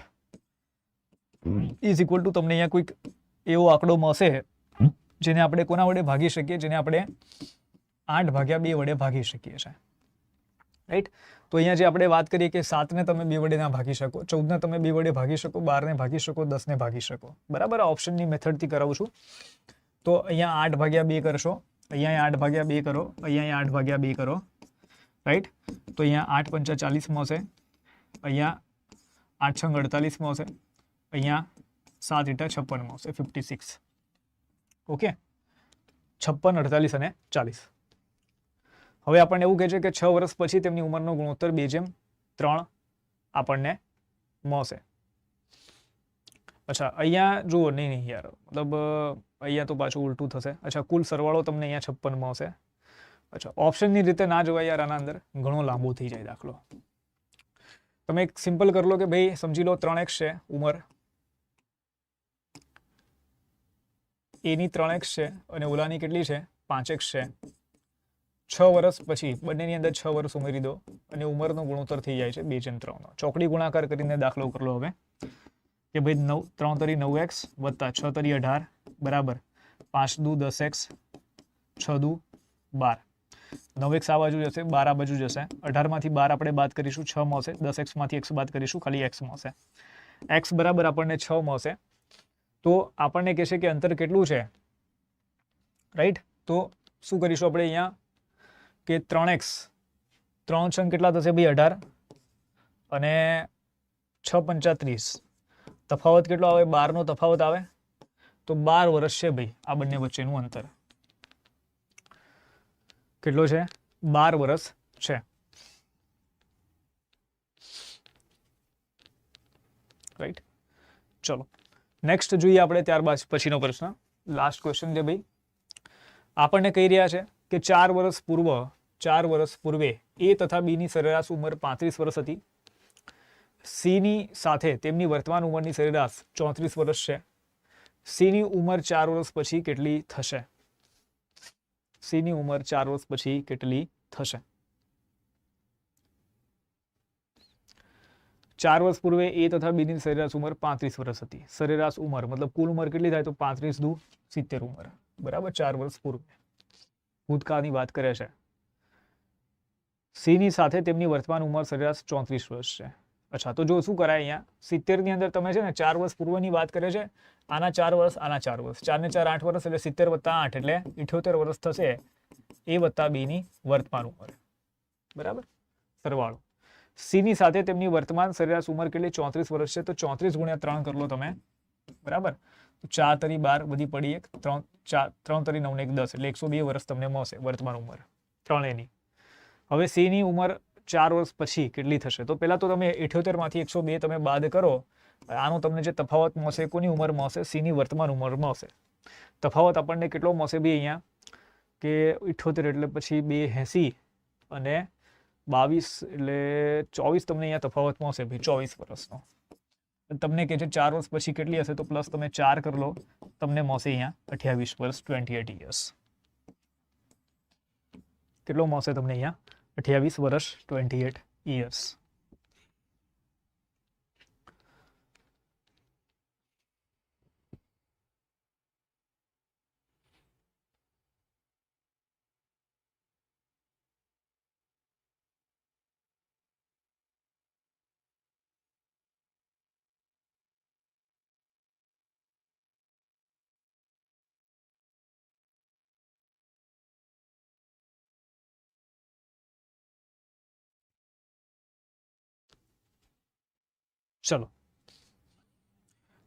= તમને અહીંયા કોઈક એવો આંકડો મળશે જેને આપણે કોના વડે ભાગી શકીએ? જેને આપણે 8/2 વડે ભાગી શકીએ છીએ, રાઈટ. તો અહીંયા જે આપણે વાત કરીએ કે 7 ને તમે 2 વડે ના ભાગી શકો, 14 ને તમે 2 વડે ભાગી શકો, 12 ને ભાગી શકો, 10 ને ભાગી શકો, બરાબર. આ ઓપ્શનની મેથડથી કરાવું છું. તો અહીંયા 8/2 કરશો, અહીંયા 8/2 કરો, અહીંયા 8/2 કરો, રાઈટ. તો અહીંયા 8 × 5 = 40 મળશે, અહીંયા 8 × 6 = 48 મળશે, અહીંયા 7 × 56 મળશે 56. ઓકે, 56, 48 અને 40. હવે આપણને એવું કહે છે કે 6 વર્ષ પછી તેમની ઉંમરનો ગુણોત્તર 2:3 આપણને મળશે. અચ્છા, અહીંયા જુઓ, નહીં યાર, મતલબ અહીંયા તો પાછું ઉલટું થશે. અચ્છા, કુલ સરવાળો તમને અહીંયા 56 મળશે. અચ્છા, ઓપ્શનની રીતે ના જોવાય યાર, આના અંદર ઘણો લાંબો થઈ જાય દાખલો. તમે એક સિમ્પલ કરી લો કે ભાઈ સમજી લો 3x છે ઉંમર, એની 3x છે અને ઓલાની કેટલી છે 5x છે. 6 વર્ષ પછી બંનેની અંદર 6 વર્ષ ઉમેરી દો અને ઉંમરનો ગુણોત્તર થઈ જાય છે 2:3 નો. ચોકડી ગુણાકાર કરીને દાખલો કરી લો હવે કે ભાઈ 3 તરી 9x વત્તા 6 તરી 18 બરાબર 5 દુ 10x 6 દુ 12. 9x આ બાજુ જશે, 12 આ બાજુ જશે. 18 માંથી 12 આપણે બાદ કરીશું, 6 મળશે. 10x માંથી x બાદ કરીશું, ખાલી x મળશે. x બરાબર આપણને 6 મળશે. તો આપણને કહેશે કે અંતર કેટલું છે, રાઈટ? તો શું કરીશું આપણે અહીંયા કે 3x 3 છંગ કેટલા થશે ભાઈ 18 અને 6 પંચા 30. તફાવત કેટલો આવે? 12 નો તફાવત આવે. તો 12 વર્ષ છે ભાઈ આ બંને વચ્ચેનું અંતર. કેટલો છે? 12 વર્ષ છે. રાઈટ, ચલો નેક્સ્ટ જોઈએ આપણે. ત્યારબાદ પછીનો પ્રશ્ન, લાસ્ટ ક્વેશ્ચન છે ભાઈ. આપણને કહી રહ્યા છે કે 4 વર્ષ પૂર્વે એ તથા બી ની સરેરાશ ઉંમર 35 વર્ષ હતી. સી ની સાથે તેમની વર્તમાન ઉંમરની સરેરાશ 34 વર્ષ છે. સી ની ઉંમર 4 વર્ષ પછી કેટલી થશે? સી ની ઉંમર 4 વર્ષ પછી કેટલી થશે? 4 વર્ષ પૂર્વે એ તથા બી ની સરેરાશ ઉંમર 35 વર્ષ હતી. સરેરાશ ઉંમર મતલબ કુલ ઉંમર કેટલી થાય? તો 35 દુ 70 ઉંમર, બરાબર. 4 વર્ષ પૂર્વે ભૂતકાળની વાત કરે છે. સી ની સાથે તેમની વર્તમાન ઉંમર સરેરાશ 34 વર્ષ છે. અચ્છા, તો જો શું કરાય અહીંયા 70 ની અંદર તમે છે ને 4 વર્ષ પૂર્વની વાત કરે છે. આના 4 વર્ષ, આના 4 વર્ષ, 4 ને 4 8 વર્ષ, એટલે 70 વત્તા 8 એટલે 78 વર્ષ થશે. એ વત્તા બી ની વર્તમાન ઉંમર, બરાબર, સરવાળો. સી ની સાથે તેમની વર્તમાન સરેરાશ ઉંમર કેટલી? 34 વર્ષ છે. તો 34 ગુણ્યા 3 કરી લો તમે, બરાબર. 4 તરી 12 બધી પડી 1, 3 તરી 9 ને 1 10 એટલે 102 વર્ષ તમને મળશે વર્તમાન ઉંમર ત્રણેયની. હવે સી ની ઉંમર 4 વર્ષ પછી કેટલી થશે? તો પહેલા તો તમે 78 માંથી 102 તમે બાદ કરો. આનો તમને જે તફાવત મળશે, કોની ઉંમર મળશે? સી ની વર્તમાન ઉંમર મળશે. તફાવત આપણને કેટલો મળશે ભાઈ અહીંયા કે 78 એટલે પછી 280 અને 22 એટલે 24 તમને અહીંયા તફાવત મળશે ભાઈ, 24 વર્ષનો. તમને કે છે 4 વર્ષ પછી કેટલી હશે? તો પ્લસ તમે 4 કરી લો, તમને મળશે અહીંયા 28 વર્ષ, 28 years. કેટલો મળશે તમને અહીંયા? 28 વર્ષ, 28 years. ચલો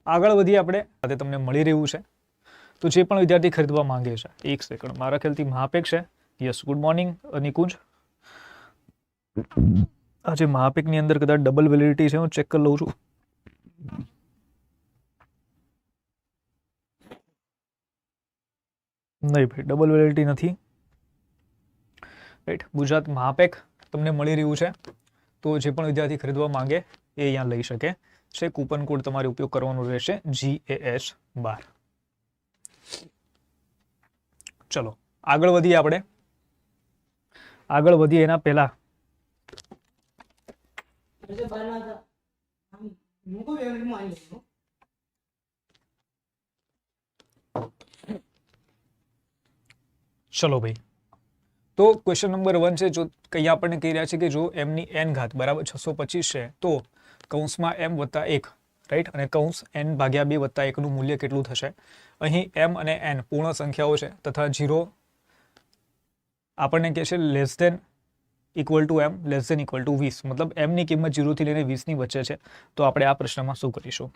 આગળ વધીએ આપણે. તમને મળી રહ્યું છે તો જે પણ વિદ્યાર્થી ખરીદવા માંગે છે, 1 સેકન્ડ, મારા ખ્યાલથી મહાપેક છે. Yes, good morning Nikunj. આજે મહાપેકની અંદર કદાચ ડબલ વેલિડિટી છે, હું ચેક કરી લઉં છું. નહીં ભાઈ, ડબલ વેલિડિટી નથી. રાઈટ, ગુજરાત મહાપેક તમને મળી રહ્યું છે. તો જે પણ વિદ્યાર્થી ખરીદવા માંગે એ અહીંયા લઈ શકે છે. કૂપન કોડ તમારે ઉપયોગ કરવાનો રહેશે, GAS12. ચલો આગળ વધીએ આપણે. આગળ વધીએ એના પહેલા ચલો ભાઈ, તો ક્વેશ્ચન નંબર 1 છે. જો અહીંયા આપણને કહી રહ્યા છે કે જો m ની n ઘાત બરાબર 625 છે, તો કૌંસમાં m વત્તા 1, રાઈટ, અને કૌંસ n ભાગ્યા 2 વત્તા 1 નું મૂલ્ય કેટલું થશે? અહીં m અને n પૂર્ણ સંખ્યાઓ છે તથા 0 આપણને કહે છે less than equal to m, less than equal to 20, મતલબ m ની કિંમત 0 થી લઈને 20 ની વચ્ચે છે. તો આપણે આ પ્રશ્નમાં શું કરીશું?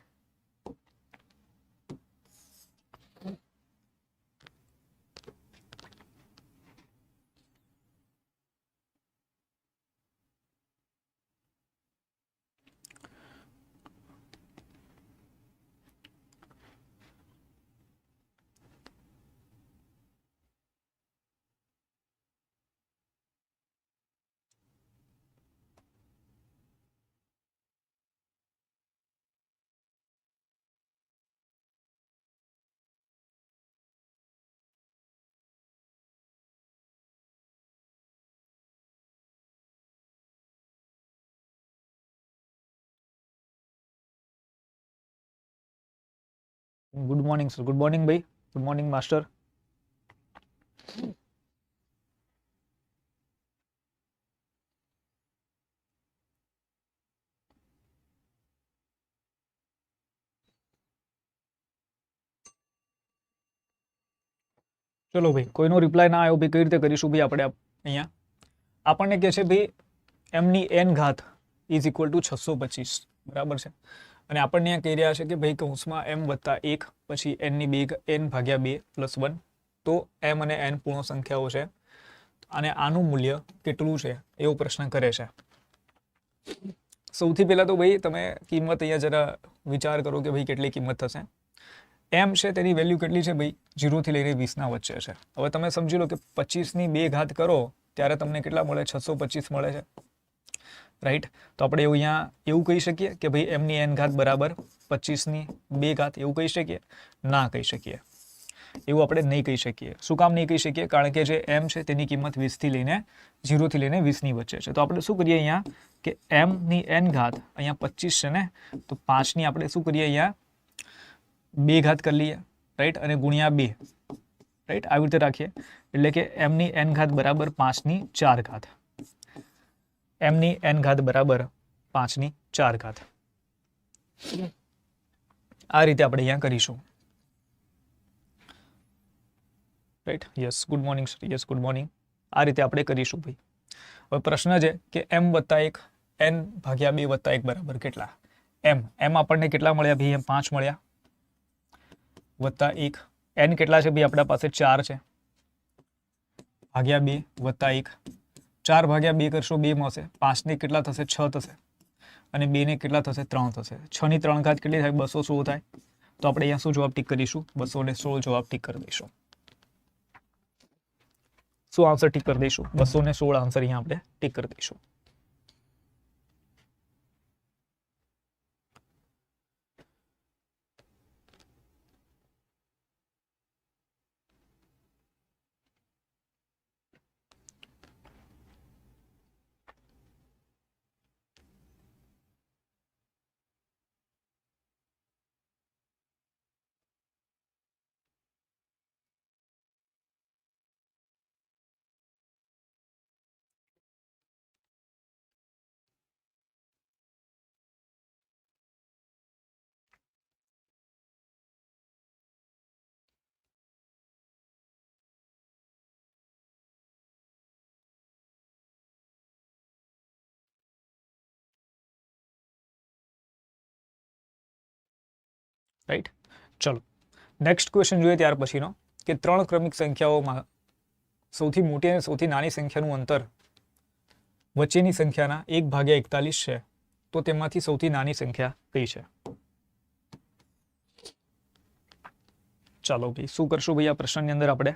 Good morning sir, good morning ભાઈ, ગુડ મોર્નિંગ માસ્ટર. ચલો ભાઈ, કોઈનો રિપ્લાય ના આવ્યો ભાઈ, કઈ રીતે કરીશું ભાઈ આપણે અહીંયા? આપણને કહે છે ભાઈ એમની એન ઘાત ઇઝ ઇક્વલ ટુ 625, બરાબર છે. અને આપણને અહીંયા કહી રહ્યા છે કે ભાઈ કૌંસમાં એમ વત્તા 1 પછી n ભાગ્યા 2 પ્લસ 1, તો એમ અને એન પૂર્ણ સંખ્યાઓ છે અને આનું મૂલ્ય કેટલું છે એવો પ્રશ્ન કરે છે. સૌથી પહેલા તો ભાઈ તમે કિંમત અહીંયા જરા વિચાર કરો કે ભાઈ કેટલી કિંમત થશે. એમ છે તેની વેલ્યુ કેટલી છે ભાઈ? 0 થી લઈને 20 ના વચ્ચે છે. હવે તમે સમજી લો કે 25 ની 2 ઘાત કરો ત્યારે તમને કેટલા મળે? 625 મળે છે, રાઈટ. તો આપણે અહીંયા એવું કહી શકીએ કે ભાઈ એમની એન ઘાત બરાબર 25 ની 2 ઘાત, એવું કહી શકીએ? ના કહી શકીએ, એવું આપણે નહીં કહી શકીએ. શું કામ નહીં કહી શકીએ? કારણ કે જે એમ છે તેની કિંમત 0 થી લઈને 20 ની વચ્ચે છે. તો આપણે શું કરીએ અહીંયા કે એમ ની એન ઘાત અહીંયા 25 છે ને, તો 5 ની આપણે શું કરીએ અહીંયા 2 ઘાત કરી લઈએ, રાઈટ, અને ગુણ્યા 2, રાઈટ, આવી રીતે રાખીએ. એટલે કે એમ ની એન ઘાત બરાબર 5 ની 4 ઘાત, એમ ની એન ઘાત બરાબર 5 ની 4 ઘાત. આ રીતે આપણે અહીંયા કરીશું, right. Yes, good morning sir, yes good morning. આ રીતે આપણે કરીશું ભાઈ. હવે પ્રશ્ન છે કે m વત્તા 1 n ભાગ્યા 2 વત્તા 1 બરાબર કેટલા? એમ આપણને કેટલા મળ્યા ભાઈ? એમ 5 મળ્યા, વત્તા 1, n કેટલા છે ભાઈ? આપણા પાસે 4 છે, ભાગ્યા 2 વત્તા 1, 4 ભાગ્યા 2 કરશો 2 મળશે, 5 ને કેટલા થશે? 6 થશે, અને 2 ને કેટલા થશે? 3 થશે. 6 ની 3 ઘાત કેટલી થાય? 216 થાય. તો આપણે અહીંયા શું જવાબ ટીક કરીશું? 216 જવાબ ટીક કરી દઈશું. શું આન્સર ટીક કરી દઈશું? 216 આન્સર અહીંયા આપણે ટીક કરી દઈશું. રાઈટ. ચલો નેક્સ્ટ ક્વેશ્ચન જોઈએ ત્યાર પછીનો કે 3 ક્રમિક સંખ્યાઓમાં સૌથી મોટી અને સૌથી નાની સંખ્યાનું અંતર વચ્ચેની સંખ્યાના 1/41 છે, તો તેમાંથી સૌથી નાની સંખ્યા કઈ છે? ચાલો ભાઈ, શું કરશું ભાઈ આ પ્રશ્નની અંદર આપણે?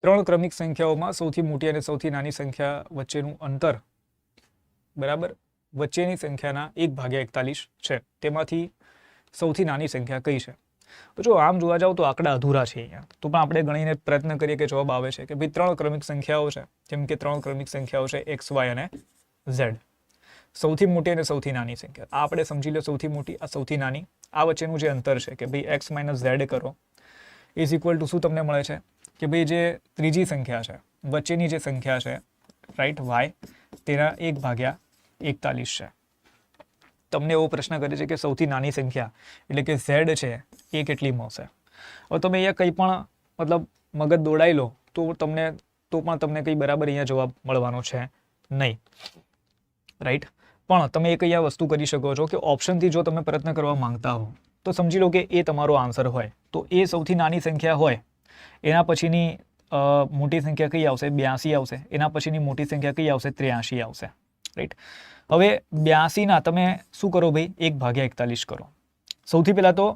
ત્રણ ક્રમિક સંખ્યાઓમાં સૌથી મોટી અને સૌથી નાની સંખ્યા વચ્ચેનું અંતર, બરાબર, વચ્ચેની સંખ્યાના 1/41 છે, તેમાંથી સૌથી નાની સંખ્યા કઈ છે? તો જો આમ જોવા જાવ તો આંકડા અધૂરા છે અહીંયા, તો પણ આપણે ગણીને પ્રયત્ન કરીએ કે જવાબ આવે છે કે ભાઈ 3 ક્રમિક સંખ્યાઓ છે, જેમ કે 3 ક્રમિક સંખ્યાઓ છે x, y અને z. સૌથી મોટી અને સૌથી નાની સંખ્યા આ આપણે સમજી લો, સૌથી મોટી, આ સૌથી નાની, આ વચ્ચેનું જે અંતર છે કે ભાઈ x - z કરો ઇઝ ઇક્વલ ટુ શું તમને મળે છે કે ભાઈ જે ત્રીજી સંખ્યા છે, વચ્ચેની જે સંખ્યા છે, રાઈટ, y, તેના 1/41 છે. તમને એવો પ્રશ્ન કરે છે કે સૌથી નાની સંખ્યા એટલે કે z છે એ કેટલી મળશે. હવે તમે અહીંયા કંઈ પણ મતલબ મગજ દોડાઈ લો તો પણ તમને કંઈ બરાબર અહીંયા જવાબ મળવાનો છે નહીં, રાઈટ. પણ તમે એક અહીંયા વસ્તુ કરી શકો છો કે ઓપ્શનથી જો તમે પ્રયત્ન કરવા માંગતા હો તો સમજી લો કે એ તમારો આન્સર હોય તો એ સૌથી નાની સંખ્યા હોય, એના પછીની મોટી સંખ્યા કઈ આવશે? 82 આવશે. એના પછીની મોટી સંખ્યા કઈ આવશે? 83 આવશે, રાઈટ. હવે 82 ના તમે શું કરો ભાઈ? 1/41 કરો. સૌથી પહેલા તો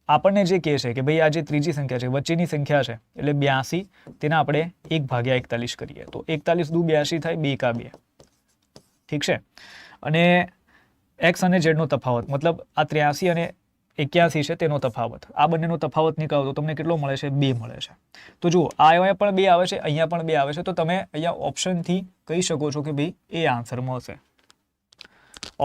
આપણને જે કહે છે કે ભાઈ આ જે ત્રીજી સંખ્યા છે, વચ્ચેની સંખ્યા છે એટલે 82, તેના આપણે 1/41 કરીએ તો 41 દુ 82 થાય, 2 એકા 2, ઠીક છે. અને x અને z નો તફાવત મતલબ આ 83 અને 81 છે તેનો તફાવત, આ બંનેનો તફાવત નીકાળો તો તમને કેટલો મળે છે? 2 મળે છે. તો જુઓ અહીંયા પણ 2 આવે છે, અહીંયા પણ 2 આવે છે, તો તમે અહીંયા ઓપ્શનથી કહી શકો છો કે ભાઈ એ આન્સર મળશે.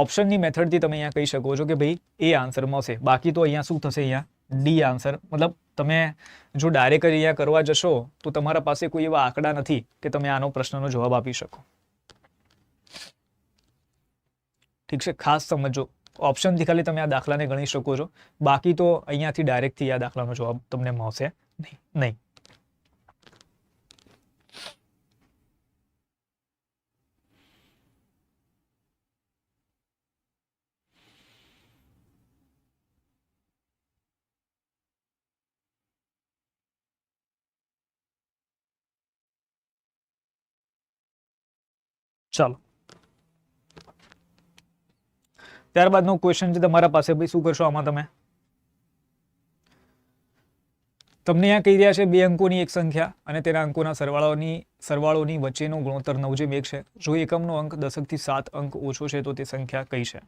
ઓપ્શનની મેથડથી તમે અહીંયા કહી શકો છો કે ભાઈ એ આન્સર મળશે. બાકી તો અહીંયા શું થશે? અહીંયા ડી આન્સર. મતલબ તમે જો ડાયરેક્ટ જ અહીંયા કરવા જશો તો તમારા પાસે કોઈ એવા આંકડા નથી કે તમે આનો પ્રશ્નનો જવાબ આપી શકો, ઠીક છે. ખાસ સમજો, ઓપ્શનથી ખાલી તમે આ દાખલાને ગણી શકો છો, બાકી તો અહીંયાથી ડાયરેક્ટથી આ દાખલાનો જવાબ તમને મળશે નહીં. ચાલો, ત્યારબાદનો ક્વેશ્ચન છે તમારા પાસે. ભાઈ શું કરશો આમાં? તમને અહીંયા કહી રહ્યા છે 2 અંકોની એક સંખ્યા અને તેના અંકોના સરવાળોની વચ્ચેનો ગુણોત્તર 9/1 છે. જો એકમનો અંક દશકથી 7 અંક ઓછો છે તો તે સંખ્યા કઈ છે?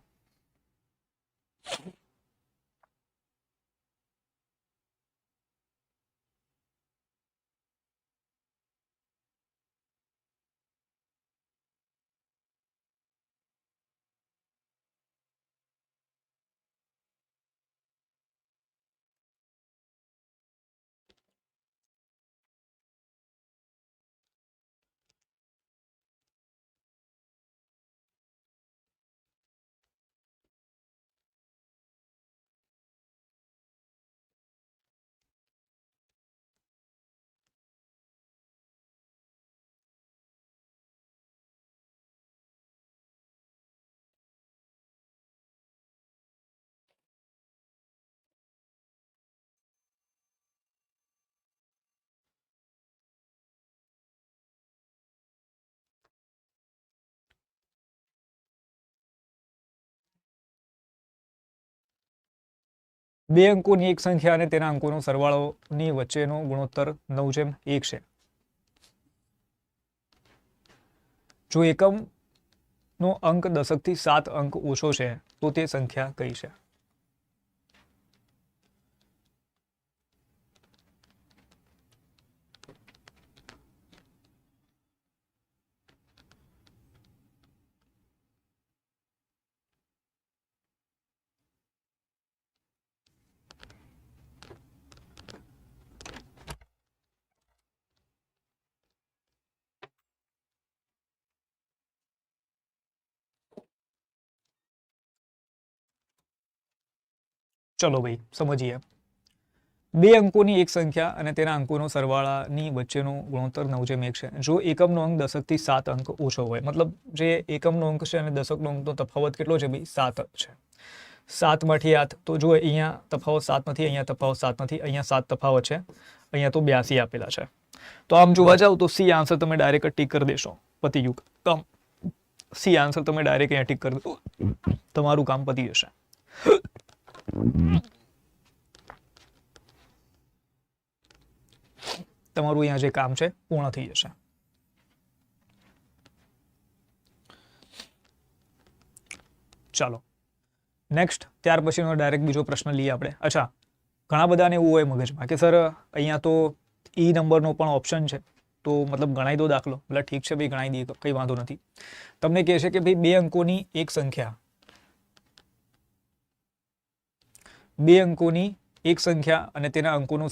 બે અંકોની એક સંખ્યા અને તેના અંકોનો સરવાળોની વચ્ચેનો ગુણોત્તર 9/1 છે. જો એકમનો અંક દશકથી 7 અંક ઓછો છે તો તે સંખ્યા કઈ છે? ચલો ભાઈ સમજીએ. બે અંકોની એક સંખ્યા અને તેના અંકોનો સરવાળાની વચ્ચેનો ગુણોત્તર 9/1 છે. જો એકમનો અંક દશકથી 7 અંક ઓછો હોય, મતલબ જે એકમનો અંક છે અને દશકનો અંકનો તફાવત કેટલો છે ભાઈ? 7 છે. 7 માંથી 8 તો જો અહીંયા તફાવત 7 નથી, અહીંયા તફાવત 7 નથી, અહીંયા 7 તફાવત છે, અહીંયા તો 82 આપેલા છે. તો આમ જોવા જાવ તો સી આન્સર તમે ડાયરેક્ટ ટીક કરી દેશો, પતી ગયું કામ. સી આન્સર તમે ડાયરેક્ટ અહીંયા ટીક કરી દો, તમારું કામ પતી જશે. તમારું અહીંયા જે કામ છે પૂર્ણ થઈ જશે. ચાલો નેક્સ્ટ, ત્યાર પછીનો ડાયરેક્ટ બીજો પ્રશ્ન લઈએ આપણે. અચ્છા, ઘણા બધાને એવું હોય મગજમાં કે સર અહીંયા તો ઈ નંબરનો પણ ઓપ્શન છે, તો મતલબ ગણાઈ દો દાખલો. એટલે ઠીક છે ભાઈ, ગણાઈ દઈએ, કંઈ વાંધો નથી. તમને કહે છે કે ભાઈ બે અંકોની એક સંખ્યા, બે અંકોની એક સંખ્યા અને તેના અંકોનો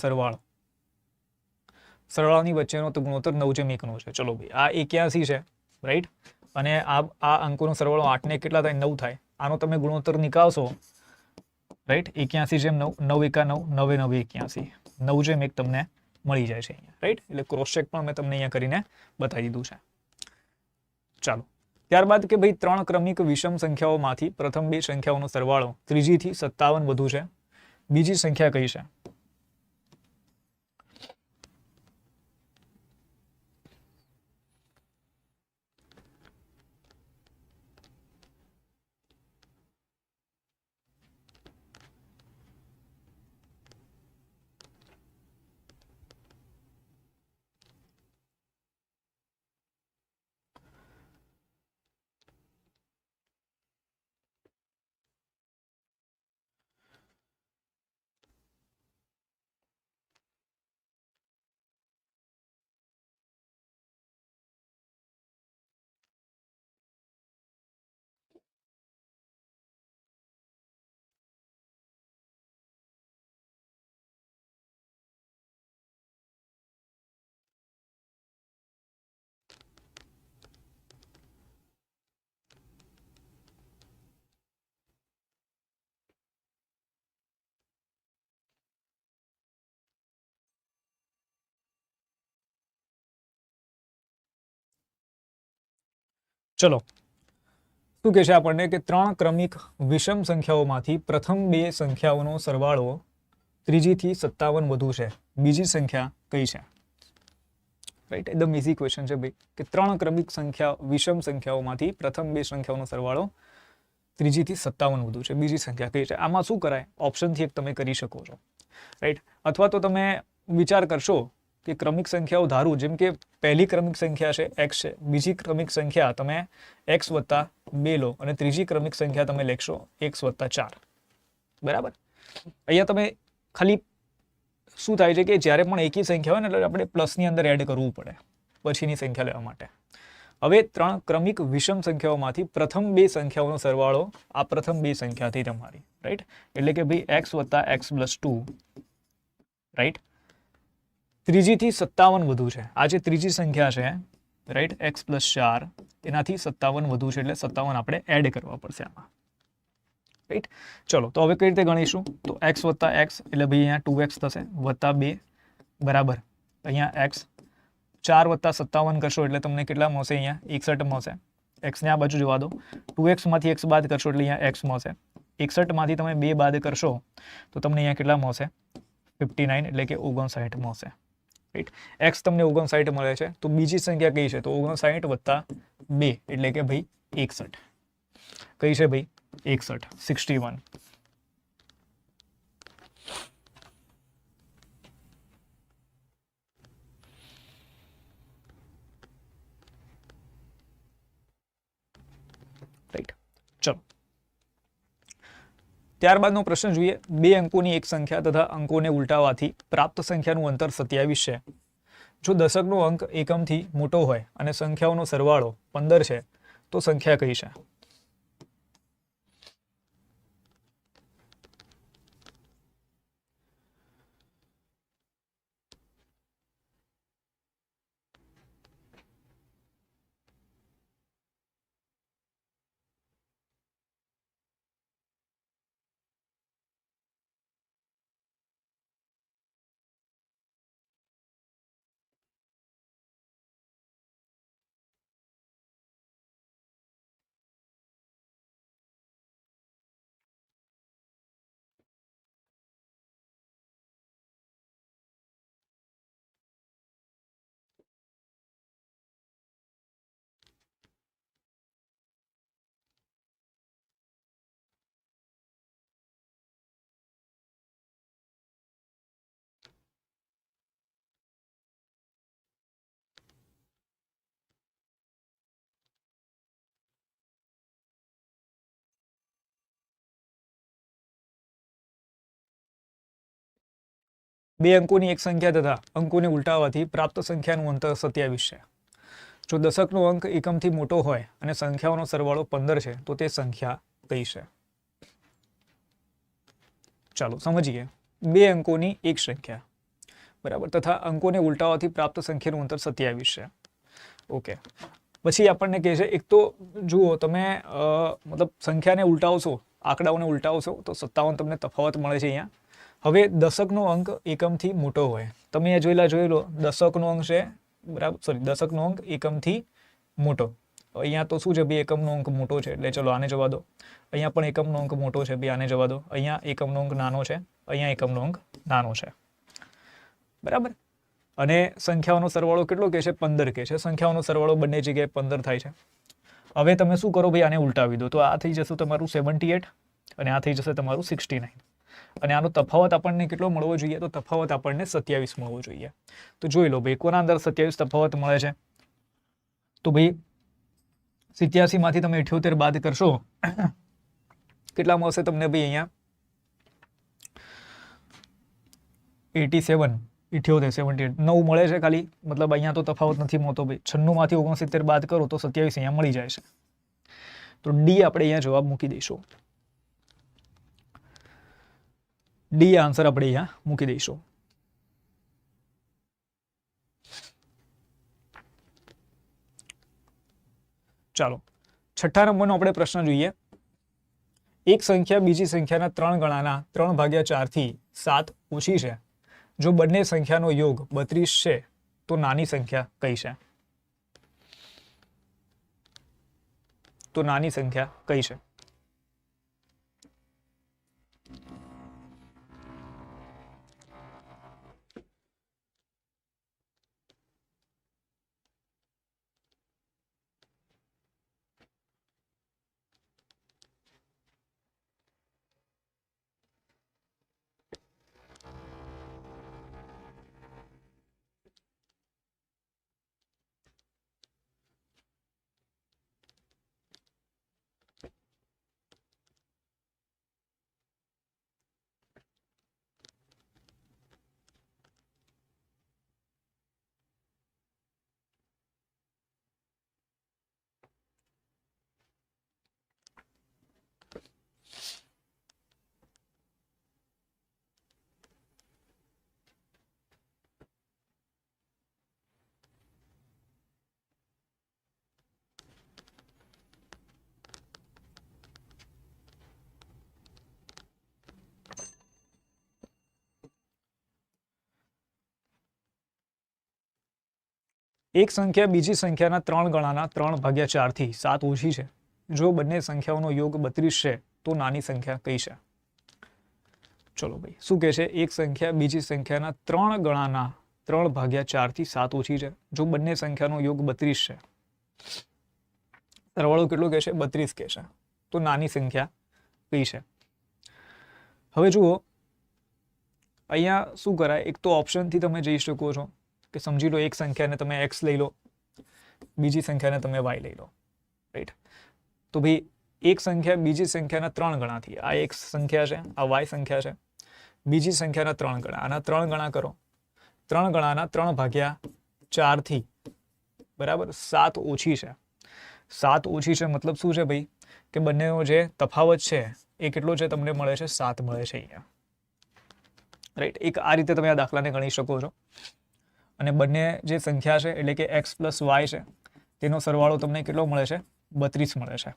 સરવાળાની વચ્ચેનો તો ગુણોત્તર 9/1 છે. ચલો ભાઈ, આ 81 છે, રાઈટ? અને આ અંકોનો સરવાળો 8 ને કેટલા થાય 9 થાય. આનો તમે ગુણોત્તર નીકાળશો, રાઈટ, 81 જેમ 9, 9 એકા 9, 9 9 81, 9 જેમ 1 તમને મળી જાય છે અહીંયા, રાઈટ. એટલે ક્રોસ ચેક પણ મેં તમને અહીંયા કરીને બતાવી દીધું છે. ચાલો, ત્યારબાદ કે ભાઈ 3 ક્રમિક વિષમ સંખ્યાઓમાંથી પ્રથમ 2 સંખ્યાઓનો સરવાળો ત્રીજી થી 57 વધુ છે. બીજી સંખ્યા કઈ છે? ચલો, શું કહે છે આપણને કે 3 ક્રમિક વિષમ સંખ્યાઓમાંથી પ્રથમ 2 સંખ્યાઓનો સરવાળો ત્રીજી થી 57 વધુ છે. બીજી સંખ્યા કઈ છે? રાઈટ, એકદમ ઈઝી ક્વેશ્ચન છે ભાઈ, કે 3 ક્રમિક વિષમ સંખ્યાઓમાંથી પ્રથમ 2 સંખ્યાઓનો સરવાળો ત્રીજી થી 57 વધુ છે. બીજી સંખ્યા કઈ છે? આમાં શું કરાય? ઓપ્શનથી એક તમે કરી શકો છો, રાઈટ. અથવા તો તમે વિચાર કરશો કે ક્રમિક સંખ્યાઓ ધારું, જેમ કે પહેલી ક્રમિક સંખ્યા છે x છે, બીજી ક્રમિક સંખ્યા તમે x + 2 લો અને ત્રીજી ક્રમિક સંખ્યા તમે લેશો x + 4. બરાબર. અહીંયા તમે ખાલી શું થાય છે કે જ્યારે પણ એકી સંખ્યા હોય ને એટલે આપણે પ્લસની અંદર એડ કરવું પડે પછીની સંખ્યા લેવા માટે. હવે 3 ક્રમિક વિષમ સંખ્યાઓમાંથી પ્રથમ 2 સંખ્યાઓનો સરવાળો આ પ્રથમ 2 સંખ્યાથી તમારી, રાઈટ. એટલે કે ભાઈ x + x + 2, રાઈટ. ત્રીજી થી 57 વધુ છે. આ જે ત્રીજી સંખ્યા છે, રાઈટ, x + 4, એનાથી 57 વધુ છે એટલે 57 આપણે એડ કરવા પડશે આમાં, રાઈટ. ચલો, તો હવે કઈ રીતે ગણીશું? તો x + x એટલે ભાઈ અહીંયા 2x થશે, +2 બરાબર અહીંયા x, 4 + 57 કરશો એટલે તમને કેટલા મળશે? અહીંયા 61 મળશે. x ને આ બાજુ જવા દો. 2x માંથી x બાદ કરશો એટલે અહીંયા x મળશે. 61 માંથી તમે 2 બાદ કરશો તો તમને અહીંયા કેટલા મળશે? 59 એટલે કે 59 મળશે, રાઈટ. x તમને 59 મળે છે, તો બીજી સંખ્યા કઈ છે? તો 59 + 2 એટલે કે ભાઈ 61. કઈ છે ભાઈ? 61, 61. રાઈટ. ચલો, ત્યારબાદનો પ્રશ્ન જોઈએ. 2 અંકોની એક સંખ્યા તથા અંકોને ઉલટાવવાથી પ્રાપ્ત સંખ્યાનું અંતર 27 છે. જો દશકનો અંક એકમથી મોટો હોય અને સંખ્યાઓનો સરવાળો 15 છે તો સંખ્યા કઈ છે? બે અંકોની એક સંખ્યા તથા અંકોને ઉલટાવવાથી પ્રાપ્ત સંખ્યાનું અંતર 27 છે. જો દશકનો અંક એકમથી મોટો હોય અને સંખ્યાઓનો સરવાળો 15 છે તો તે સંખ્યા કઈ છે? ચાલો સમજીએ. બે અંકોની એક સંખ્યા, બરાબર, તથા અંકોને ઉલટાવવાથી પ્રાપ્ત સંખ્યાનું અંતર 27 છે. ઓકે, પછી આપણને કહે છે એક તો જુઓ તમે મતલબ સંખ્યાને ઉલટાવશો, આંકડાઓને ઉલટાવશો તો 57 તમને તફાવત મળે છે અહીંયા. હવે દશકનો અંક એકમથી મોટો હોય, તમે અહીંયા જોઈ લો દશકનો અંક છે બરાબર, સોરી દશકનો અંક એકમથી મોટો. અહીંયા તો શું છે ભાઈ, એકમનો અંક મોટો છે એટલે ચલો આને જવા દો. અહીંયા પણ એકમનો અંક મોટો છે ભાઈ, આને જવા દો. અહીંયા એકમનો અંક નાનો છે, અહીંયા એકમનો અંક નાનો છે, બરાબર. અને સંખ્યાઓનો સરવાળો કેટલો કહે છે, 15 કહે છે. સંખ્યાઓનો સરવાળો બંને જગ્યાએ 15 થાય છે. હવે તમે શું કરો ભાઈ, આને ઉલટાવી દો તો આ થઈ જશે તમારું 78 અને આ થઈ જશે તમારું 69. અને આનો તફાવત આપણને કેટલો મળવો જોઈએ, તો તફાવત આપણને 27 મળવો જોઈએ. તો જોઈ લો ભાઈ કોના અંદર 27 તફાવત મળે છે, તો ભાઈ 87 માંથી તમે 78 બાદ કરશો કેટલા મળશે તમને ભાઈ, અહીંયા 87 78 78 9 મળે છે ખાલી, મતલબ અહીંયા તો તફાવત નથી મળતો ભાઈ. 96 માંથી 69 બાદ કરો તો 27 અહીંયા મળી જાય છે. તો ડી આપણે અહીંયા જવાબ મૂકી દઈશું. ડી આન્સર આપણે અહીંયા મૂકી દઈશું. ચાલો 6થા નંબરનો આપણે પ્રશ્ન જોઈએ. એક સંખ્યા બીજી સંખ્યાના 3 ગણાના 3/4 થી 7 ઓછી છે. જો બંને સંખ્યાનો યોગ 32 છે તો નાની સંખ્યા કઈ છે? તો નાની સંખ્યા કઈ છે? એક સંખ્યા બીજી સંખ્યાના 3 ગણાના 3/4 થી 7 ઓછી છે. જો બંને સંખ્યાઓનો યોગ 32 છે તો નાની સંખ્યા કઈ છે? ચલો ભાઈ શું કહે છે, એક સંખ્યા બીજી સંખ્યાના 3 ગણાના 3/4 થી 7 ઓછી છે. જો બંને સંખ્યાનો યોગ 32 છે, સરવાળો કેટલો કહે છે, 32 કહે છે, તો નાની સંખ્યા કઈ છે? હવે જુઓ અહીંયા શું કરાય, એક તો ઓપ્શનથી તમે જઈ શકો છો કે સમજી લો એક સંખ્યાને તમે x લઈ લો, બીજી સંખ્યાને તમે y લઈ લો, રાઈટ. તો ભાઈ એક સંખ્યા બીજી સંખ્યાના 3 ગણાથી, આ એક સંખ્યા છે, આ y સંખ્યા છે, બીજી સંખ્યાના 3 ગણા, આના 3 ગણા કરો, 3 ગણાના 3/4 થી બરાબર 7 ઓછી છે. 7 ઓછી છે મતલબ શું છે ભાઈ, કે બંનેનો જે તફાવત છે એ કેટલો છે, તમને મળે છે 7 મળે છે અહીંયા, રાઈટ. એક આ રીતે તમે આ દાખલાને ગણી શકો છો. અને બંને જે સંખ્યા છે એટલે કે x + y છે તેનો સરવાળો તમને કેટલો મળે છે, 32 મળે છે.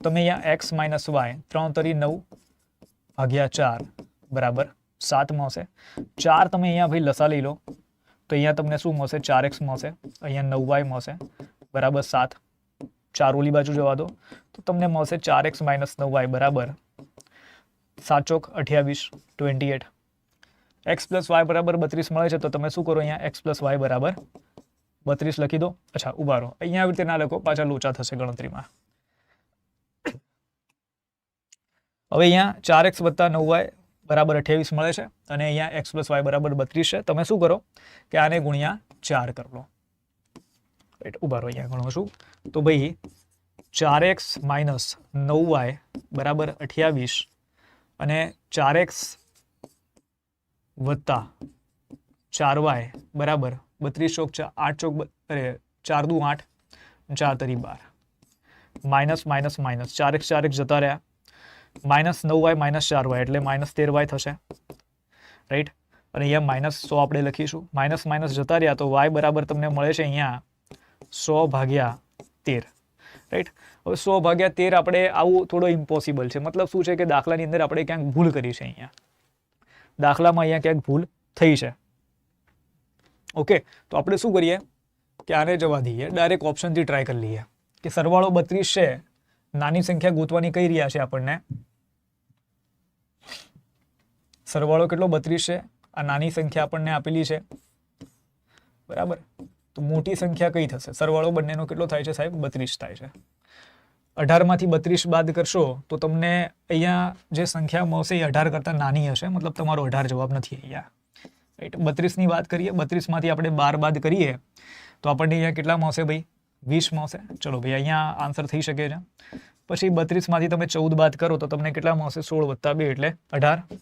તમે અહીંયા x - y 3 તરી 9/4 બરાબર 7 મળશે. 4 તમે અહીંયા ભાઈ લસા લઈ લો તો અહીંયા તમને શું મળશે, 4x મળશે, અહીંયા 9y મળશે બરાબર 7. 4 ઓલી બાજુ જવા દો તો તમને મળશે 4x - 9y બરાબર 7 ચોક 28 28. x + y બરાબર 32 મળે છે તો તમે શું કરો, અહીંયા x + y બરાબર 32 લખી દો. અચ્છા ઉભા રહો, અહીંયા આવી રીતે ના લખો, પાછા લોચા થશે ગણતરીમાં. હવે અહીંયા 4x + 9y બરાબર 28 મળે છે અને અહીંયા x + y બરાબર 32 છે. તમે શું કરો કે આને ગુણ્યા 4 કરી લો, રાઈટ. ઉભા રહો, અહીંયા ગણો છું તો ભાઈ 4x - 9y બરાબર 28 અને 4x વત્તા 4y બરાબર 32 ચોક 8 ચોક 4 દુ 8 4 તરી 12 minus minus minus 4x 4x જતા રહ્યા, -9y - 4y એટલે -13y થશે, રાઈટ. અને અહીંયા -100 આપણે લખીશું, માઇનસ માઇનસ જતા રહ્યા તો y બરાબર તમને મળે છે અહીંયા 100/4 13, રાઈટ. હવે 100/13 આપણે આવું થોડો ઇમ્પોસિબલ છે. મતલબ શું છે કે દાખલાની અંદર આપણે ક્યાંક ભૂલ કરી છે. અહીંયા દાખલામાં અહીંયા ક્યાંક ભૂલ થઈ છે. ઓકે, તો આપણે શું કરીએ કે આને જવા દઈએ, ડાયરેક્ટ ઓપ્શનથી ટ્રાય કરી લઈએ કે સરવાળો 32 છે, નાની સંખ્યા ગોતવાની કઈ રહ્યા છે આપણને. સરવાળો કેટલો 32 છે, આ નાની સંખ્યા આપણને આપેલી છે, બરાબર. તો મોટી સંખ્યા કઈ થશે? સરવાળો બંનેનો કેટલો થાય છે સાહેબ? 32 થાય છે. 18માંથી 32 બાદ કરશો તો તમને અહીંયા જે સંખ્યા મળશે એ 18 કરતાં નાની હશે, મતલબ તમારો 18 જવાબ નથી અહીંયા, રાઈટ. 32ની વાત કરીએ, 32માંથી આપણે 12 બાદ કરીએ તો આપણને અહીંયા કેટલા મળશે ભાઈ? 20 મળશે. ચલો ભાઈ, અહીંયા આન્સર થઈ શકે છે. પછી 32માંથી તમે 14 બાદ કરો તો તમને કેટલા મળશે? 16 + 2 એટલે 18,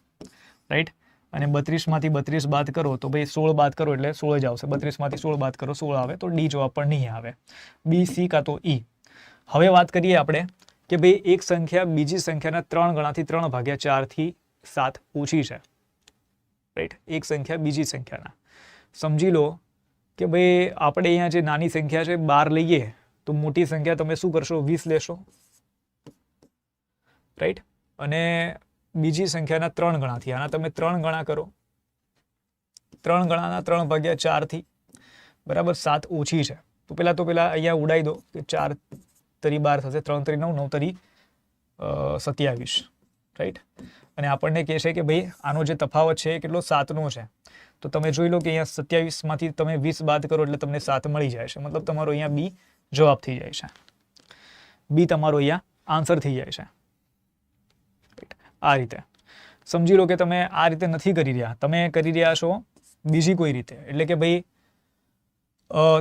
રાઈટ. અને 32માંથી 32 બાદ કરો તો ભાઈ 16 બાદ કરો એટલે 16 જ આવશે. 32માંથી 16 બાદ કરો 16 આવે, તો ડી જવાબ પણ નહીં આવે. બી, સી કાં તો ઈ. હવે વાત કરીએ આપણે કે ભાઈ એક સંખ્યા બીજી સંખ્યાના 3 ગણાથી 3/4 થી 7 ઓછી છે, રાઈટ. એક સંખ્યા બીજી સંખ્યાના, સમજી લો કે ભાઈ આપણે અહીંયા જે નાની સંખ્યા છે 12 લઈએ તો મોટી સંખ્યા તમે શું કરશો? 20 લેશો, રાઈટ. અને બીજી સંખ્યાના 3 ગણાથી, આના તમે 3 ગણા કરો, 3 ગણાના 3/4 થી, બરાબર, 7 ઓછી છે. તો પેલા અહીંયા ઉડાઈ દો કે 4 તરી 12 થશે, 3 તરી 9, 9 તરી 27, રાઈટ. અને આપણને કહે છે કે ભાઈ આનો જે તફાવત છે એ કેટલો? 7નો છે. તો તમે જોઈ લો કે અહીંયા 27માંથી તમે 20 બાદ કરો એટલે તમને 7 મળી જાય છે. મતલબ તમારો અહીંયા બી જવાબ થઈ જાય છે. બી તમારો અહીંયા આન્સર થઈ જાય છે. આ રીતે સમજી લો કે તમે આ રીતે નથી કરી રહ્યા, તમે કરી રહ્યા છો બીજી કોઈ રીતે. એટલે કે ભાઈ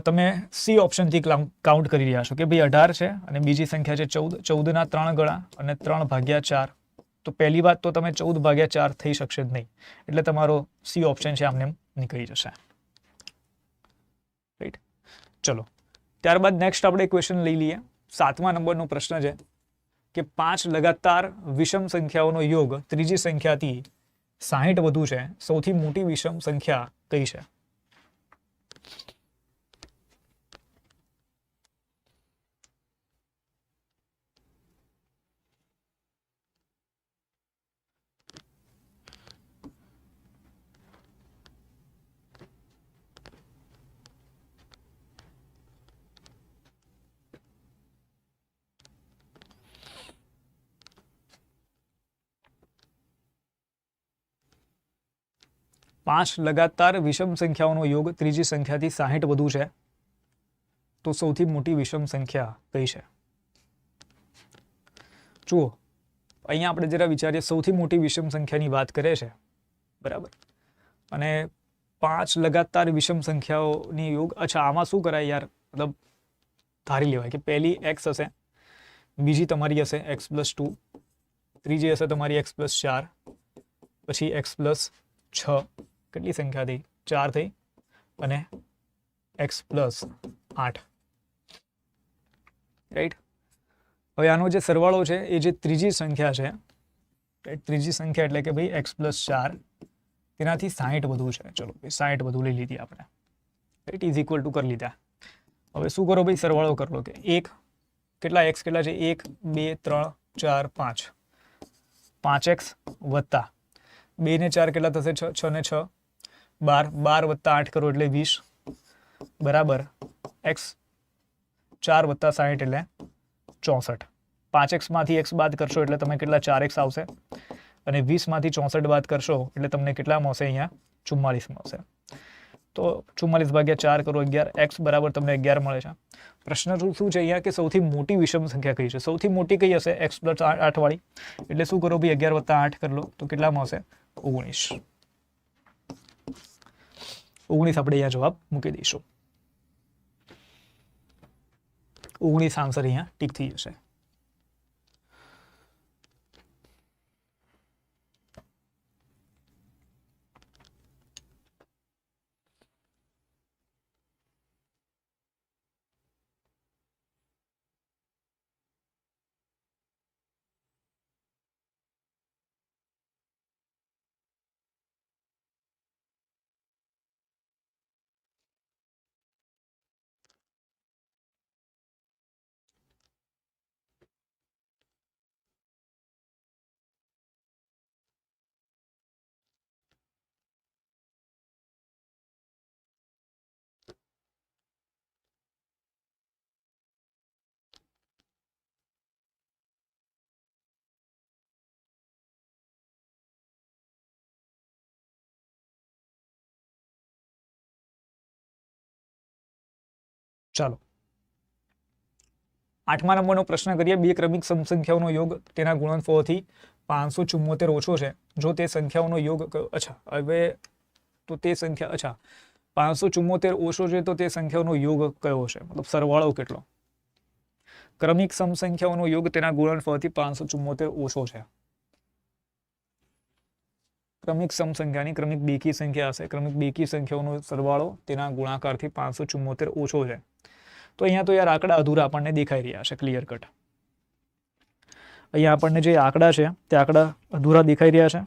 તમે સી ઓપ્શનથી કાઉન્ટ કરી રહ્યા છો કે ભાઈ 18 છે અને બીજી સંખ્યા છે 14, 14ના 3 ગણા અને 3/4. તો પહેલી વાત તો તમે 14/4 થઈ શકશે જ નહીં, એટલે તમારો સી ઓપ્શન છે આમને નીકળી જશે, રાઈટ. ચલો, ત્યારબાદ નેક્સ્ટ આપણે ક્વેશ્ચન લઈ લઈએ. 7મા નંબરનો પ્રશ્ન છે કે 5 લગાતાર વિષમ સંખ્યાઓનો યોગ ત્રીજી સંખ્યાથી 60 વધુ છે, સૌથી મોટી વિષમ સંખ્યા કઈ છે? પાંચ લગાતાર વિષમ સંખ્યાઓનો યોગ ત્રીજી સંખ્યાથી 60 વધુ છે, તો સૌથી મોટી વિષમ સંખ્યા કઈ છે? જુઓ, અહીંયા આપણે જરા વિચારીએ, સૌથી મોટી વિષમ સંખ્યાની વાત કરે છે, બરાબર. અને 5 લગાતાર વિષમ સંખ્યાઓની યોગ. અચ્છા, આમાં શું કરાય યાર? મતલબ ધારી લેવાય કે પહેલી x હશે, બીજી તમારી હશે x+2, ત્રીજી હશે તમારી x+4, પછી x+6, કેટલી સંખ્યા થઈ? 4 થઈ, અને x+8, રાઈટ. હવે આનો જે સરવાળો છે એ જે ત્રીજી સંખ્યા છે, રાઈટ, ત્રીજી સંખ્યા એટલે કે ભાઈ x+4, તેનાથી 60 વધુ છે. ચલો ભાઈ 60 વધુ લઈ લીધી આપણે, રાઈટ, ઇઝ ઇક્વલ ટુ કરી લીધા. હવે શું કરો ભાઈ? સરવાળો કરી લો કે એક કેટલા x કેટલા છે? 1 2 3 4 5, 5x વત્તા 2 ને 4 કેટલા થશે? 6, 6 ને 6 12, 12 વત્તા 8 કરો એટલે 20, બરાબર. x 4 વત્તા 60 એટલે 64. 5x માંથી x બાદ કરશો એટલે તમે કેટલા? 4x આવશે. અને 20 માંથી 64 બાદ કરશો એટલે તમને કેટલા મળશે? અહીંયા 44 મળશે. તો 44/4 કરો 11, x બરાબર તમને 11 મળે છે. પ્રશ્ન શું છે અહીંયા કે સૌથી મોટી વિષમ સંખ્યા કઈ છે? સૌથી મોટી કઈ હશે? x+8 વાળી. એટલે શું કરો ભાઈ? 11 વત્તા 8 કરી લો તો કેટલા મળશે? 19. 19 આપણે અહીંયા જવાબ મૂકી દઈશું. 19 આન્સર અહીંયા ટીક થઈ જશે. ચાલો 8મા નંબરનો પ્રશ્ન કરીએ. બે ક્રમિક સમસંખ્યાઓનો યોગ તેના ગુણનફળથી 574 ઓછો છે જો તે સંખ્યાઓનો યોગ અચ્છા હવે તો તે સંખ્યા અચ્છા 574 ઓછો છે તો તે સંખ્યાઓનો યોગ કયો છે, મતલબ સરવાળો કેટલો. ક્રમિક સમસંખ્યાઓનો યોગ તેના ગુણનફળથી 574 ઓછો છે. ક્રમિક સમસંખ્યાની ક્રમિક બેકી સંખ્યા હશે. ક્રમિક બેકી સંખ્યાઓનો સરવાળો તેના ગુણાકારથી 574 ઓછો છે. તો અહીંયા તો યાર આંકડા અધૂરા આપણને દેખાઈ રહ્યા છે ક્લિયર કટ. અહીંયા આપણને જે આંકડા છે તે આંકડા અધૂરા દેખાઈ રહ્યા છે.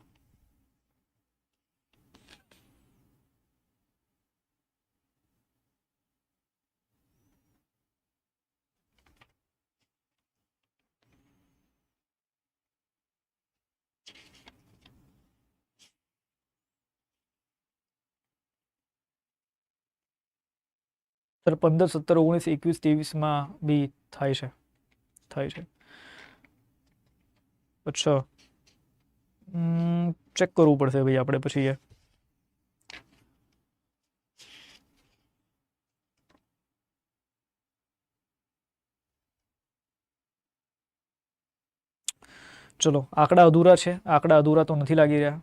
સર 15, 17, 19, 21, 23માં બી થાય છે. અચ્છા ચેક કરવું પડશે ભાઈ આપણે પછી. ચલો આંકડા અધૂરા છે. આંકડા અધૂરા તો નથી લાગી રહ્યા.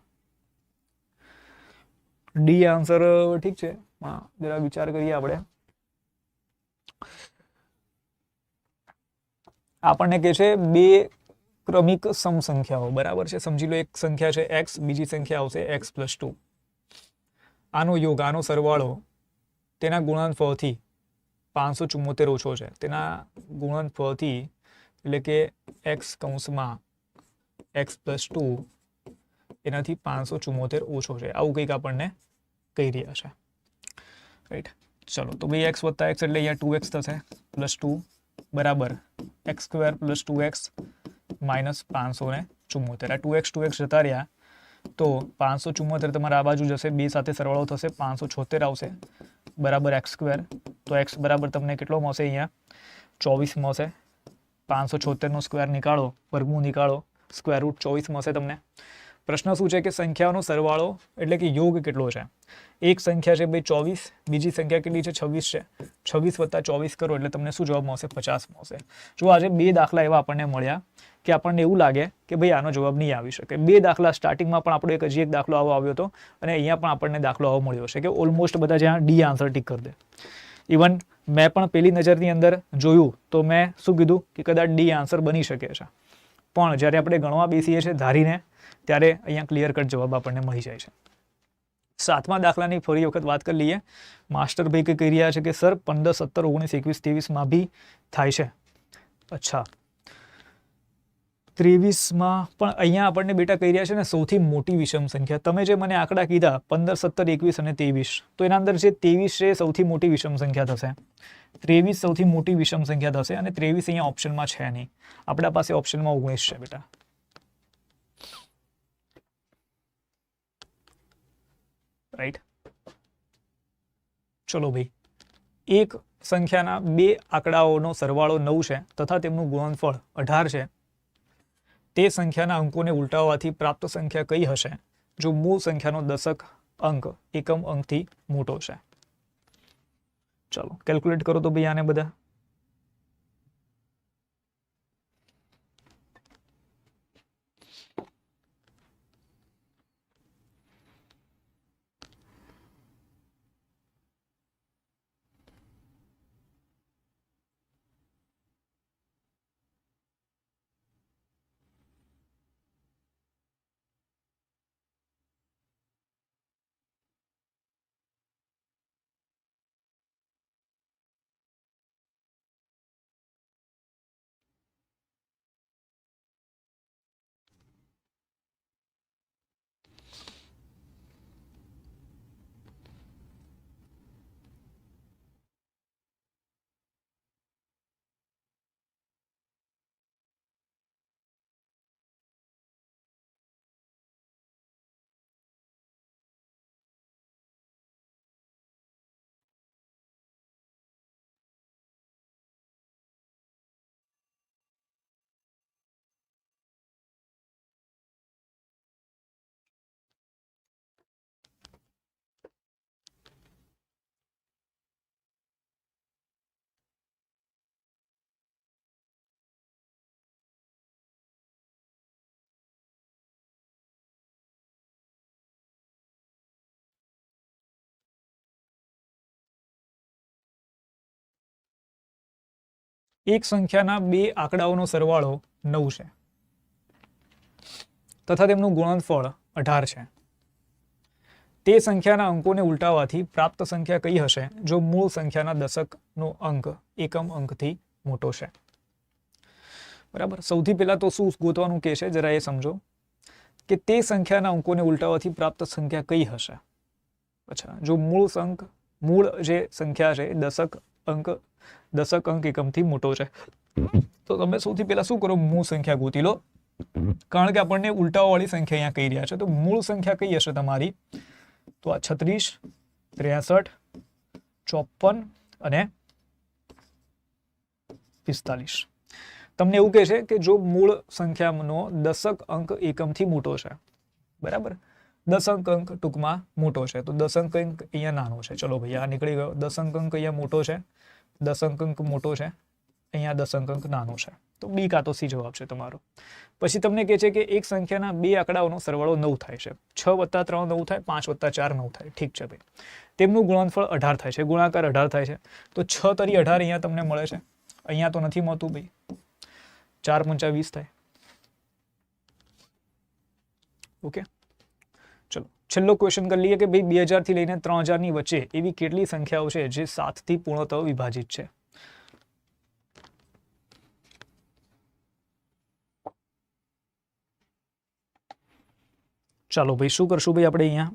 ડી આન્સર ઠીક છે. હા જરા વિચાર કરીએ આપણે. આપણને કે છે બે ક્રમિક સમસંખ્યાઓ બરાબર છે. સમજી લો એક સંખ્યા છે x, બીજી સંખ્યા આવશે x+2. આનો યોગ આનો સરવાળો તેના ગુણનફળથી 574 ઓછો છે. તેના ગુણનફળથી એટલે કે x કૌંસમાં x+2 એનાથી 574 ઓછો છે. આવું કંઈક આપણને કહી રહ્યા છે રાઈટ. ચલો તો ભાઈ x વત્તા x એટલે અહીંયા 2x થશે +2 બરાબર x² + 2x -574. આ 2x જતા રહ્યા તો 574 તમારા આ બાજુ જશે, બે સાથે સરવાળો થશે 576 આવશે બરાબર x². તો x બરાબર તમને કેટલો મળશે અહીંયા 24 મળશે. 576 નો સ્ક્વેર નીકાળો, વર્ગમૂળ નીકાળો, સ્ક્વેર રૂટ 24 મળશે તમને. પ્રશ્ન શું છે કે સંખ્યાઓનો સરવાળો એટલે કે યોગ કેટલો છે. એક સંખ્યા છે ભાઈ 24, બીજી સંખ્યા કેટલી છે 26 છે. 26 વત્તા 24 કરો એટલે તમને શું જવાબ મળશે 50 મળશે. જો આજે બે દાખલા એવા આપણને મળ્યા કે આપણને એવું લાગે કે ભાઈ આનો જવાબ નહીં આવી શકે. બે દાખલા સ્ટાર્ટિંગમાં પણ આપણો હજી એક દાખલો આવો આવ્યો હતો અને અહીંયા પણ આપણને દાખલો આવો મળ્યો છે કે ઓલમોસ્ટ બધા જ્યાં ડી આન્સર ટીક કરી દે. ઇવન મેં પણ પેલી નજરની અંદર જોયું તો મેં શું કીધું કે કદાચ ડી આન્સર બની શકે છે, પણ જ્યારે આપણે ગણવા બેસીએ છીએ ધારીને ત્યારે અહીંયા ક્લિયર કટ જવાબ આપણને મળી જાય છે. 7મા દાખલાની ફરી વખત વાત કરી લઈએ. માસ્ટર ભાઈ કહી રહ્યા છે કે સર 15, 17, 19, 21, 23માં બી થાય છે. અચ્છા 23માં પણ અહીંયા આપણને બેટા કહી રહ્યા છે ને સૌથી મોટી વિષમ સંખ્યા. તમે જે મને આંકડા કીધા 15, 17, 21 અને 23 તો એના અંદર જે 23 છે સૌથી મોટી વિષમ સંખ્યા થશે. 23 સૌથી મોટી વિષમ સંખ્યા થશે અને 23 અહીંયા ઓપ્શનમાં છે નહીં. આપણા પાસે ઓપ્શનમાં 19 છે બેટા. રાઈટ. ચલો ભાઈ એક સંખ્યાના બે આંકડાઓનો સરવાળો 9 છે તથા તેમનું ગુણનફળ 18 છે. તે સંખ્યાના અંકોને ઉલટાવવાથી પ્રાપ્ત સંખ્યા કઈ હશે જો મૂળ સંખ્યાનો દશક અંક એકમ અંકથી મોટો છે. ચાલો કેલ્ક્યુલેટ કરો તો ભાઈ આને બધા. એક સંખ્યાના બે આંકડાઓનો સરવાળો 9 છે તથા તેમનું ગુણનફળ 18 છે. તે સંખ્યાના અંકોને ઉલટાવવાથી પ્રાપ્ત સંખ્યા કઈ હશે જો મૂળ સંખ્યાના દશકનો અંક એકમ અંકથી મોટો છે? બરાબર. સૌથી પહેલા તો શું ગોતવાનું કહે છે જરા એ સમજો કે તે સંખ્યાના અંકોને ઉલટાવવાથી પ્રાપ્ત સંખ્યા કઈ હશે. અચ્છા, જો મૂળ જે સંખ્યા છે દશક અંક એકમથી મોટો છે તો તમે સૌથી પહેલા શું કરો, મૂળ સંખ્યા ગોતી લો, કારણ કે આપણને ઉલટાવાવાળી સંખ્યા અહીંયા કહી રહ્યા છે. તો મૂળ સંખ્યા કઈ હશે તમારી? તો આ 36, 63, 54 અને 45. તમને એવું કહે છે કે જો મૂળ સંખ્યાનો દશક અંક એકમથી મોટો છે, બરાબર, દશક અંક ટૂંકમાં મોટો છે, તો દશક અંક અહીંયા નાનો છે. ચલો ભાઈ, આ નીકળી ગયો. દશક અંક અહીંયા મોટો છે, દશક અંક મોટો છે, અહીંયા દશક અંક નાનો છે, તો બી કાં તો સી જવાબ છે તમારો. પછી તમને કહે છે કે એક સંખ્યાના બે આંકડાઓનો સરવાળો 9 થાય છે. 6 + 3 9 થાય, 5 + 4 9 થાય. ઠીક છે ભાઈ. તેમનું ગુણનફળ 18 થાય છે, ગુણાકાર 18 થાય છે. તો 6 * 18 અહીંયા તમને મળે છે, અહીંયા તો નથી મળતું ભાઈ. 4 × 5 20 થાય. ઓકે, ચલો છેલ્લો ક્વેશ્ચન કરી લઈએ કે ભાઈ 2000 થી લઈને 3000 ની વચ્ચે એવી કેટલી સંખ્યાઓ છે જે 7 થી પૂર્ણતઃ વિભાજિત છે? ચાલો ભાઈ, શું કરશું ભાઈ આપણે અહીંયા?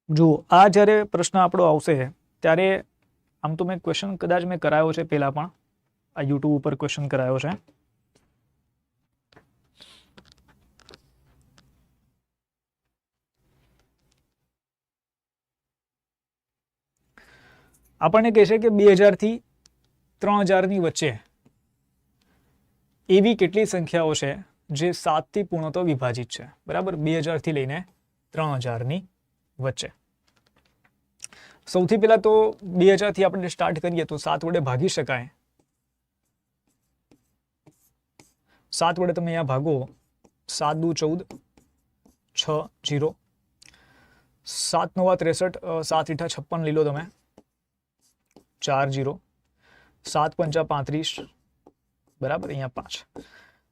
જુઓ, આ જ્યારે પ્રશ્ન આપણો આવશે ત્યારે આમ તો મેં ક્વેશ્ચન કદાચ મેં કરાયો છે પહેલા પણ, આ યુટ્યુબ ઉપર ક્વેશ્ચન કરાયો છે. આપણને કહે છે કે 2000 થી 3000 ની વચ્ચે એવી કેટલી સંખ્યાઓ છે જે 7 થી પૂર્ણતઃ વિભાજિત છે? બરાબર, 2000 થી લઈને 3000 ની વચ્ચે. સૌથી પહેલા તો 2000 થી આપણે સ્ટાર્ટ કરીએ તો 7 વડે ભાગી શકાય. 7 વડે તમે અહીંયા ભાગો, 7 × 2 = 14, 6 0, 7 × 9 = 63, 7 × 8 = 56 લઈ લો તમે, 4 0, 7 × 5 = 35, બરાબર, અહીંયા 5.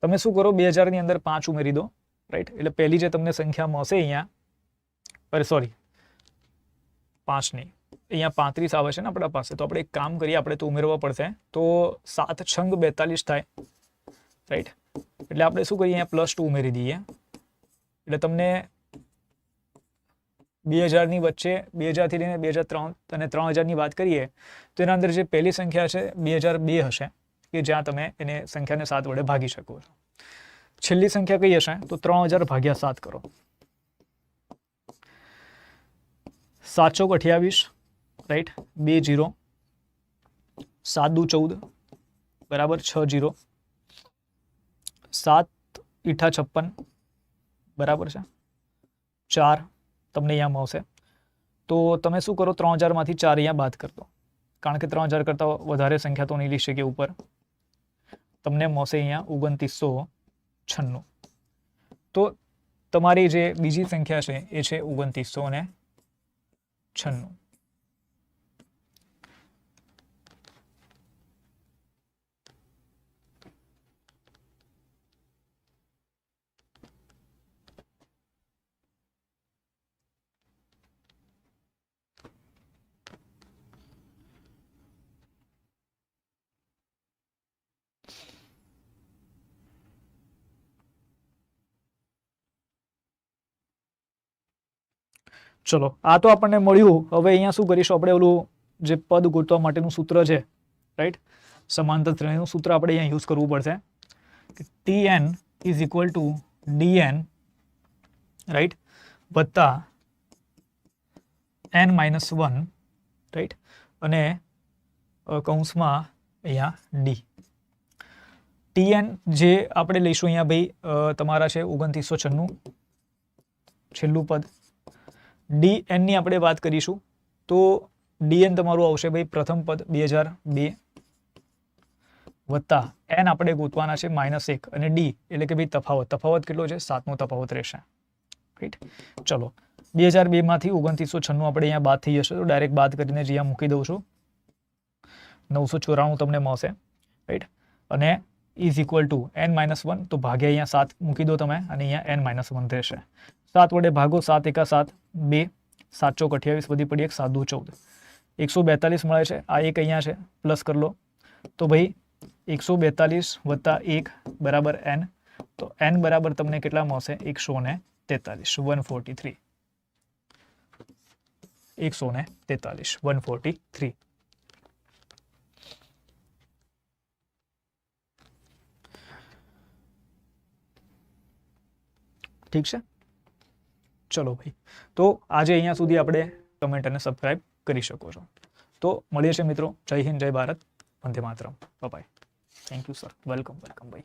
તમે શું કરો, 2000 ની અંદર 5 ઉમેરી દો, રાઈટ? એટલે પહેલી જે તમને સંખ્યા મળશે અહીંયા, અરે સોરી 5 નહીં, અહીંયા 35 આવે છે ને આપણા પાસે, તો આપણે એક કામ કરીએ, આપણે તો ઉમેરવા પડશે. તો 7 × 42 થાય, રાઈટ? એટલે આપણે શું કરીએ, અહીંયા +2 ઉમેરી દઈએ. એટલે તમને 2000 ની વચ્ચે 2000 થી લઈને 2003 અને 3000 ની વાત કરીએ તો એના અંદર જે પહેલી સંખ્યા છે 2002 હશે કે જ્યાં તમે એને સંખ્યાને 7 વડે ભાગી શકો છો. છેલ્લી સંખ્યા કઈ હશે? તો 3000 / 7 કરો. 7 × 28, રાઈટ? 2 0, 7 × 14, બરાબર, 6 0, 7 × 8 = 56, બરાબર છે, 4 તમને અહીંયા મળશે. તો તમે શું કરો, 3000 માંથી 4 અહીંયા બાદ કરી દો, કારણ કે 3000 કરતાં વધારે સંખ્યા તો નહીં લઈ શકે ઉપર. તમને મળશે અહીંયા 2996. તો તમારી જે બીજી સંખ્યા છે એ છે 2996. ચલો, આ તો આપણને મળ્યું. હવે અહીંયા શું કરીશું આપણે, ઓલું જે પદ ગોતવા માટેનું સૂત્ર છે, રાઈટ? સમાંતર શ્રેણીનું સૂત્ર આપણે અહીંયા યુઝ કરવું પડશે કે Tn = dn, રાઈટ, વત્તા n - 1, રાઈટ, અને કૌંસમાં અહીંયા d. Tn જે આપણે લઈશું અહીંયા ભાઈ તમારા છે 2996, છેલ્લું પદ. dn ની આપણે વાત કરીશું તો dn તમારું આવશે ભાઈ પ્રથમ પદ 2002 વત્તા n આપણે ગોતવાના છે -1 અને d એટલે કે ભાઈ તફાવત કેટલો છે? 7 નો તફાવત રહેશે, રાઈટ? ચલો, 2002 માંથી 2996 આપણે અહીંયા બાદ થઈ જશે, તો ડાયરેક્ટ બાદ કરીને જ અહીંયા મૂકી દઉં છું. 994 તમને મળશે, રાઈટ. અને ઇઝ ઇક્વલ ટુ n-1, તો ભાગ્યા અહીંયા 7 મૂકી દો તમે, અને અહીંયા n-1 રહેશે. 7 વડે ભાગો, 7 એકા 7, 2, 7 ચોક 28, વધી પડી 1, 7 દુ 14, 142 મળે છે. આ એક અહીંયા છે, પ્લસ કરી લો, તો ભાઈ 142 વત્તા 1 બરાબર n, તો n બરાબર તમને કેટલા મળશે? 143, 143. ઠીક છે, ચલો ભાઈ. તો આજે અહીંયા સુધી આપણે કમેન્ટ અને સબસ્ક્રાઇબ કરી શકો છો. તો મળીએ છીએ મિત્રો. જય હિન્દ, જય ભારત, વંદે માતરમ, bye. Thank you sir, welcome ભાઈ.